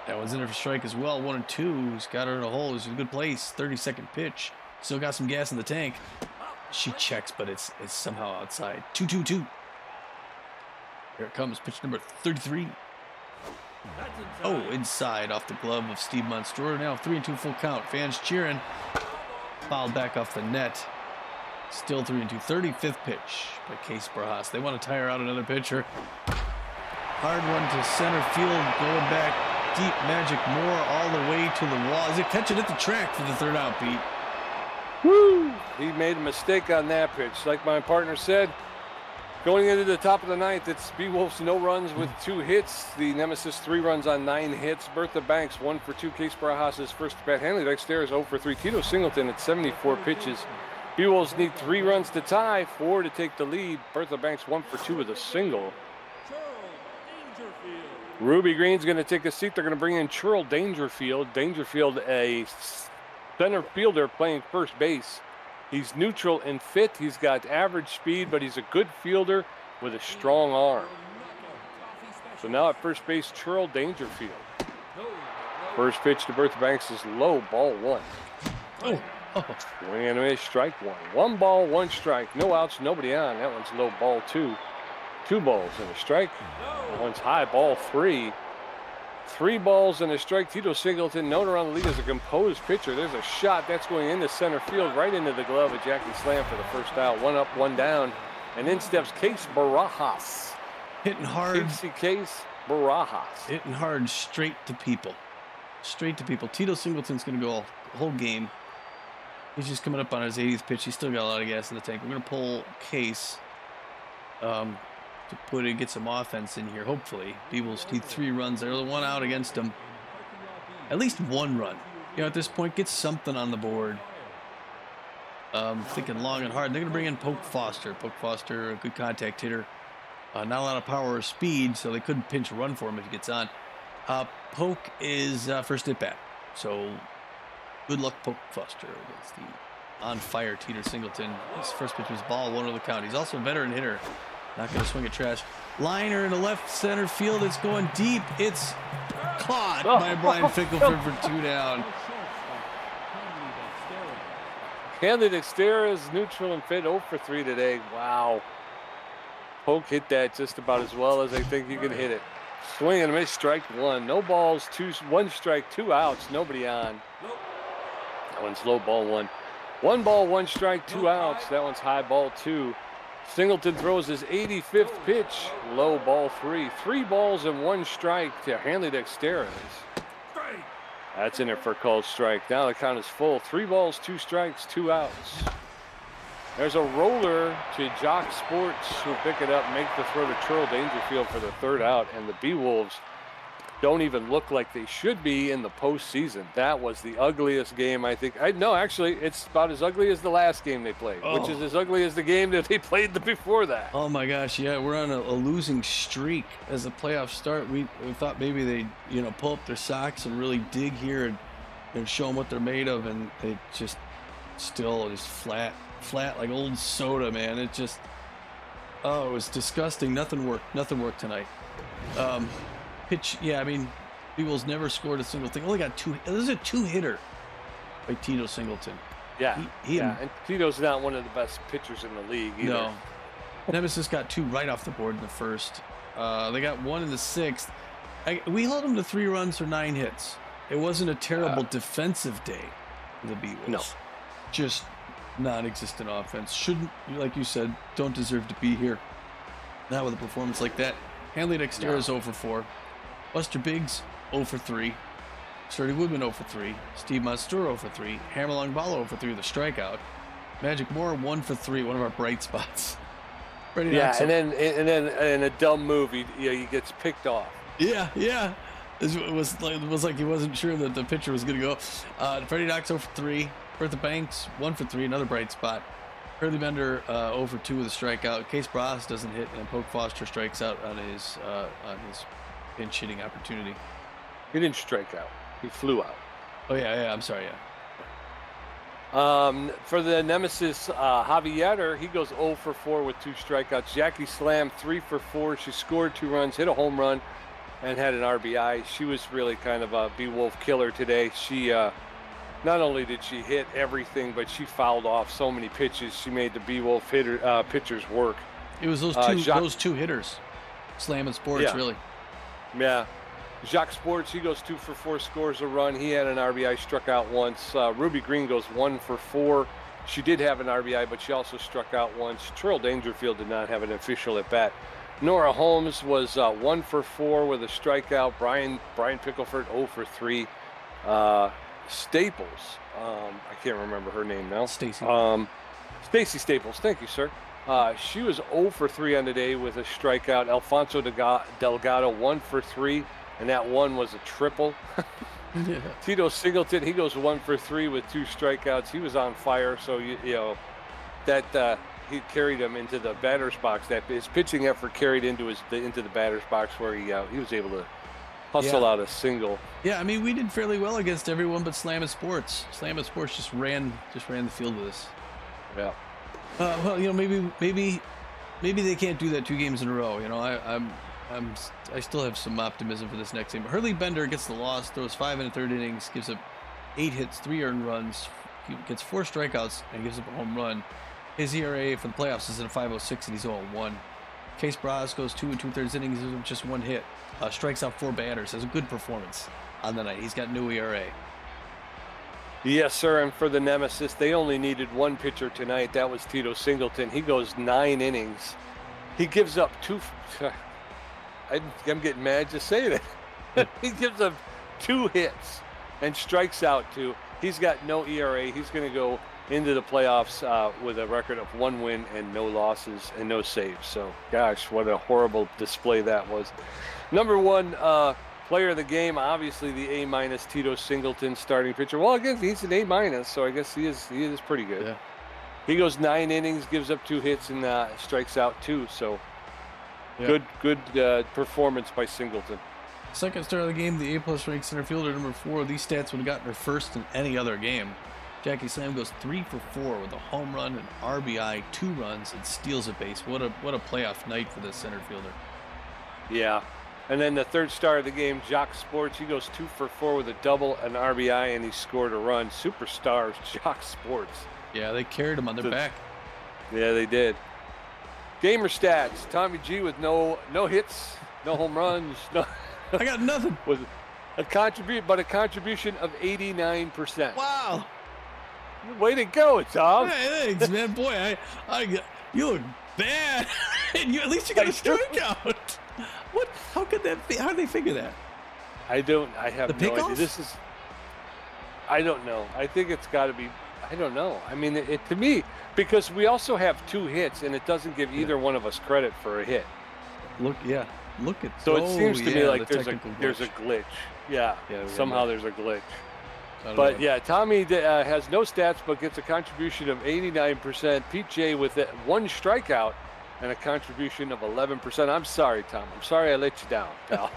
That one's in there for strike as well, 1 and 2. He's got her in a hole. It's a good place. 32nd pitch. Still got some gas in the tank. She checks, but it's somehow outside. 2-2-2. Here it comes, pitch number 33. Oh, inside off the glove of Steve Monstro. Now 3-2 full count. Fans cheering. Fouled back off the net. Still 3-2. 35th pitch by Case Barajas. They want to tire out another pitcher. Hard one to center field. Going back deep. Magic Moore all the way to the wall. Is it catching at the track for the third out, Pete? Woo! He made a mistake on that pitch. Like my partner said, going into the top of the ninth, it's Beewolves no runs with 2 hits. The Nemesis 3 runs on 9 hits. Bertha Banks 1 for 2. Case Barajas' first at bat. Hurley Bender 0 for 3. Tito Singleton at 74 pitches. Beewolves need 3 runs to tie, 4 to take the lead. Bertha Banks 1 for 2 with a single. Ruby Greene's going to take a seat. They're going to bring in Churl Dangerfield. Dangerfield, a center fielder playing first base. He's neutral and fit. He's got average speed, but he's a good fielder with a strong arm. So now at first base, Churl Dangerfield. First pitch to Bertha Banks is low, ball 1. Oh. Swing and a miss, strike 1. 1 ball, 1 strike. No outs, nobody on. That one's low, ball 2. 2 balls and a strike. That one's high, ball 3. 3 balls and a strike. Tito Singleton, known around the league as a composed pitcher. There's a shot that's going into center field, right into the glove of Jackie Slam for the first out. 1 up, 1 down. And in steps Case Barajas. Hitting hard. Case Barajas. Hitting hard straight to people. Straight to people. Tito Singleton's going to go a whole game. He's just coming up on his 80th pitch. He's still got a lot of gas in the tank. We're going to pull Case to get some offense in here, hopefully. Beewolves need 3 runs. They're the 1 out against them. At least 1 run. You know, at this point, get something on the board. Thinking long and hard. They're going to bring in Poke Foster. Poke Foster, a good contact hitter. Not a lot of power or speed, so they couldn't pinch a run for him if he gets on. Poke is first at bat. So good luck, Poke Foster, against the on-fire Tito Singleton. His first pitch was ball 1 of the count. He's also a veteran hitter. Not going to swing at trash. Liner in the left center field. It's going deep. It's caught by Brian Fickleford for 2 down. Hurley Bender is neutral and fit 0 for 3 today. Wow. Poke hit that just about as well as I think you can hit it. Swing and a miss, strike 1. No balls, 1 strike, 2 outs, nobody on. That one's low, ball 1. 1 ball, 1 strike, 2 outs. That one's high, ball 2. Singleton throws his 85th pitch, low, ball 3. 3 balls and 1 strike to Hurley Bender. That's in there for a called strike. Now the count is full. 3 balls, 2 strikes, 2 outs. There's a roller to Jock Sports, who pick it up, make the throw to Churl Dangerfield for the 3rd out, and the Beewolves don't even look like they should be in the postseason. That was the ugliest game, I think. No, actually, it's about as ugly as the last game they played, which is as ugly as the game that they played before that. Oh my gosh, yeah, we're on a losing streak as the playoffs start. We thought maybe they'd, pull up their socks and really dig here and show them what they're made of, and they just still just flat like old soda, man. It just, it was disgusting. Nothing worked tonight. Pitch, yeah, I mean, Beewolves never scored a single thing. Only got 2. This is a 2-hitter by Tito Singleton. Yeah, and Tito's not one of the best pitchers in the league either. No. Nemesis got 2 right off the board in the first. They got 1 in the 6th. We held them to 3 runs or 9 hits. It wasn't a terrible defensive day for the Beewolves. No. Just non-existent offense. Shouldn't, like you said, don't deserve to be here. Not with a performance like that. Hurley Bender is 0 for 4. Buster Biggs 0 for 3. Sturdy Woodman 0 for 3. Steve Monstro 0 for 3. Hammerlong Balo 0 for 3 with a strikeout. Magic Moore 1 for 3. One of our bright spots. And then in a dumb move, he gets picked off. Yeah. It was like he wasn't sure that the pitcher was going to go. Freddie Knox 0 for 3. Bertha Banks 1 for 3. Another bright spot. Hurley Bender 0 for 2 with a strikeout. Case Barajas doesn't hit, and Poke Foster strikes out on his pinch hitting opportunity. He didn't strike out. He flew out. Oh yeah. I'm sorry. Yeah. For the Nemesis, Javier, he goes 0 for 4 with 2 strikeouts. Jackie Slam 3 for 4. She scored 2 runs, hit a home run, and had an RBI. She was really kind of a Beewolf killer today. She not only did she hit everything, but she fouled off so many pitches. She made the Beewolf pitchers work. It was those two hitters, slamming sports, really. Yeah. Jacques Sports, he goes 2 for 4, scores a run. He had an RBI, struck out once. Ruby Greene goes 1 for 4. She did have an RBI, but she also struck out once. Terrell Dangerfield did not have an official at bat. Nora Holmes was 1 for 4 with a strikeout. Brian Pickleford 0 for 3. Staples, I can't remember her name now. Stacy Staples, thank you, sir. She was 0 for 3 on the day with a strikeout. Alfonso Delgado 1 for 3, and that one was a triple. Yeah. Tito Singleton, he goes 1 for 3 with 2 strikeouts. He was on fire, so you know that he carried him into the batter's box. That his pitching effort carried into the batter's box, where he was able to hustle out a single. Yeah, I mean, we did fairly well against everyone but Slam Sports. Slam Sports just ran the field with us. Yeah. Well, you know, maybe they can't do that 2 games in a row. You know, I still have some optimism for this next game. Hurley Bender gets the loss, throws 5 in the 3rd innings, gives up 8 hits, 3 earned runs, he gets 4 strikeouts, and gives up a home run. His ERA for the playoffs is at a 5.06, and he's 0-1. Case Braz goes 2 2/3 innings, gives up just 1 hit, strikes out 4 batters, has a good performance on the night. He's got no ERA. Yes, sir. And for the Nemesis, they only needed 1 pitcher tonight. That was Tito Singleton. He goes 9 innings. He gives up 2. I'm getting mad just saying it. He gives up 2 hits and strikes out 2. He's got no ERA. He's going to go into the playoffs with a record of 1 win and no losses and no saves. So, gosh, what a horrible display that was. Number 1 player of the game, obviously the A- Tito Singleton, starting pitcher. Well, again, he's an A-, so I guess he is pretty good. Yeah. He goes 9 innings, gives up 2 hits, and strikes out 2. So good performance by Singleton. Second star of the game, the A+ ranked center fielder, number 4. These stats would have gotten her first in any other game. Jackie Slam goes 3 for 4 with a home run, an RBI, 2 runs, and steals a base. What a playoff night for this center fielder. Yeah. And then the third star of the game, Jacques Sports, he goes 2 for 4 with a double, an RBI, and he scored a run. Superstars, Jacques Sports. Yeah, they carried him on their back. Yeah, they did. Gamer stats, Tommy G with no hits, no home runs, no. I got nothing. With a contribution of 89%. Wow. Way to go, Tom. Hey, thanks, man. Boy, you look bad. And at least you got a strikeout. What? How could that be? How did they figure that? I have no idea. I don't know. I think it's got to be, I don't know. I mean, it to me, because we also have 2 hits, and it doesn't give either one of us credit for a hit. Look at. So it seems to me like there's a glitch. Yeah. Somehow there's a glitch. But yeah, Tommy has no stats, but gets a contribution of 89%. Pete J with 1 strikeout and a contribution of 11%. I'm sorry, Tom. I'm sorry I let you down, pal.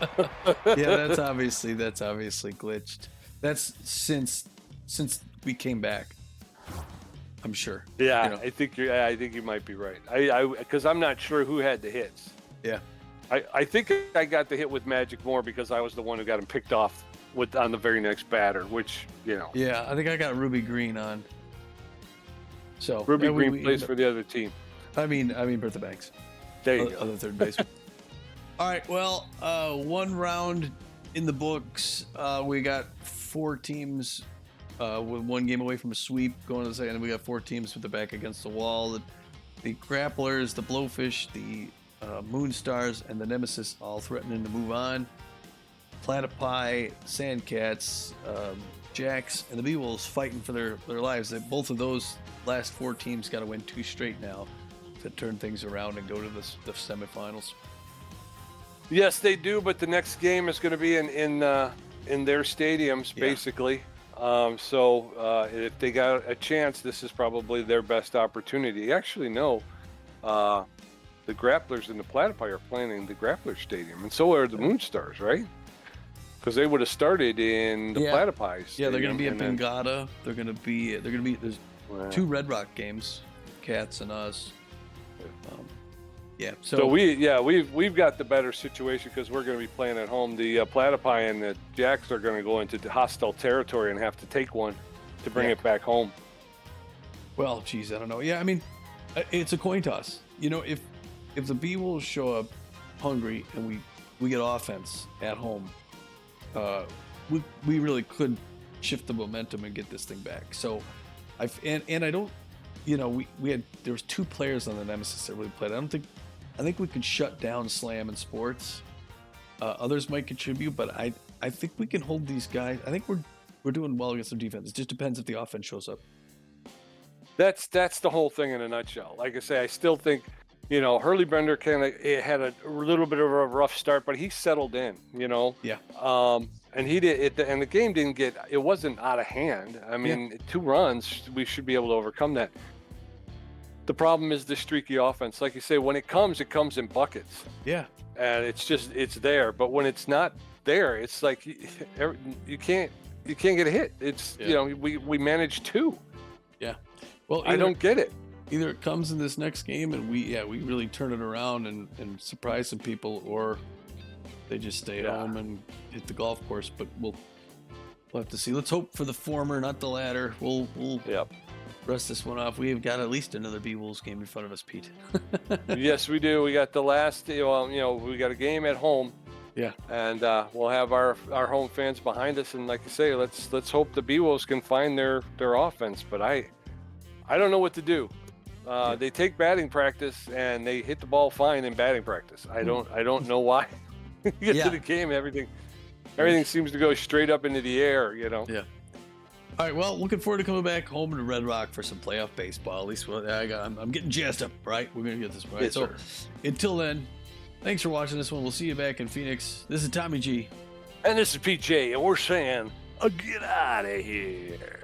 Yeah, that's obviously glitched. That's since we came back. I'm sure. Yeah, you know. I think you might be right. Because I'm not sure who had the hits. Yeah. I think I got the hit with Magic Moore because I was the one who got him picked off on the very next batter, which, you know. Yeah, I think I got Ruby Greene on. So Ruby Greene plays for the other team. I mean Bertha Banks. There you go. Other third baseman. All right, well, 1 round in the books. We got 4 teams with 1 game away from a sweep going to the second. And we got 4 teams with their back against the wall. The Grapplers, the Blowfish, the Moonstars, and the Nemesis all threatening to move on. Platypi, Sandcats, Jacks, and the Beewolves fighting for their lives. Both of those last 4 teams got to win 2 straight now to turn things around and go to the semifinals. Yes, they do, but the next game is going to be in their stadiums, basically. So if they got a chance, this is probably their best opportunity. Actually, no. The Grapplers and the Platypi are playing in the Grappler Stadium, and so are the Moonstars, right? Because they would have started in the Platypi Stadium. Yeah, they're going to be at Bengata. They're going to be. There's 2 Red Rock games, Cats and us. So we've got the better situation because we're going to be playing at home. The Platypi and the Jacks are going to go into hostile territory and have to take one to bring it back home. Well, geez, I don't know. Yeah, I mean, it's a coin toss. You know, if the Beewolves show up hungry and we get offense at home, we really could shift the momentum and get this thing back. So, I don't, there was 2 players on the Nemesis that really played. I think we could shut down Slam in sports. Others might contribute, but I think we can hold these guys. I think we're doing well against their defense. It just depends if the offense shows up. That's the whole thing in a nutshell. Like I say, I still think, Hurley Bender had a little bit of a rough start, but he settled in, Yeah. And he did it, and the game it wasn't out of hand. I mean, 2 runs, we should be able to overcome that. The problem is the streaky offense. Like you say, when it comes in buckets. Yeah. And it's there. But when it's not there, it's like you can't get a hit. It's, we managed 2. Yeah. Well, I don't get it. Either it comes in this next game and we really turn it around and surprise some people, or they just stay at home and hit the golf course. But we'll have to see. Let's hope for the former, not the latter. We'll rest this one off. We've got at least another Beewolves game in front of us, Pete. Yes, we do. We got the last. We got a game at home. Yeah. And we'll have our home fans behind us. And like you say, let's hope the Beewolves can find their offense. But I don't know what to do. They take batting practice and they hit the ball fine in batting practice. I don't know why. Get to the game, everything seems to go straight up into the air. Yeah. All right. Well, looking forward to coming back home to Red Rock for some playoff baseball. At least I'm getting jazzed up. Right, we're gonna get this right. Yes, so sir. Until then, thanks for watching this one. We'll see you back in Phoenix. This is Tommy G. And this is PJ, and we're saying, get out of here.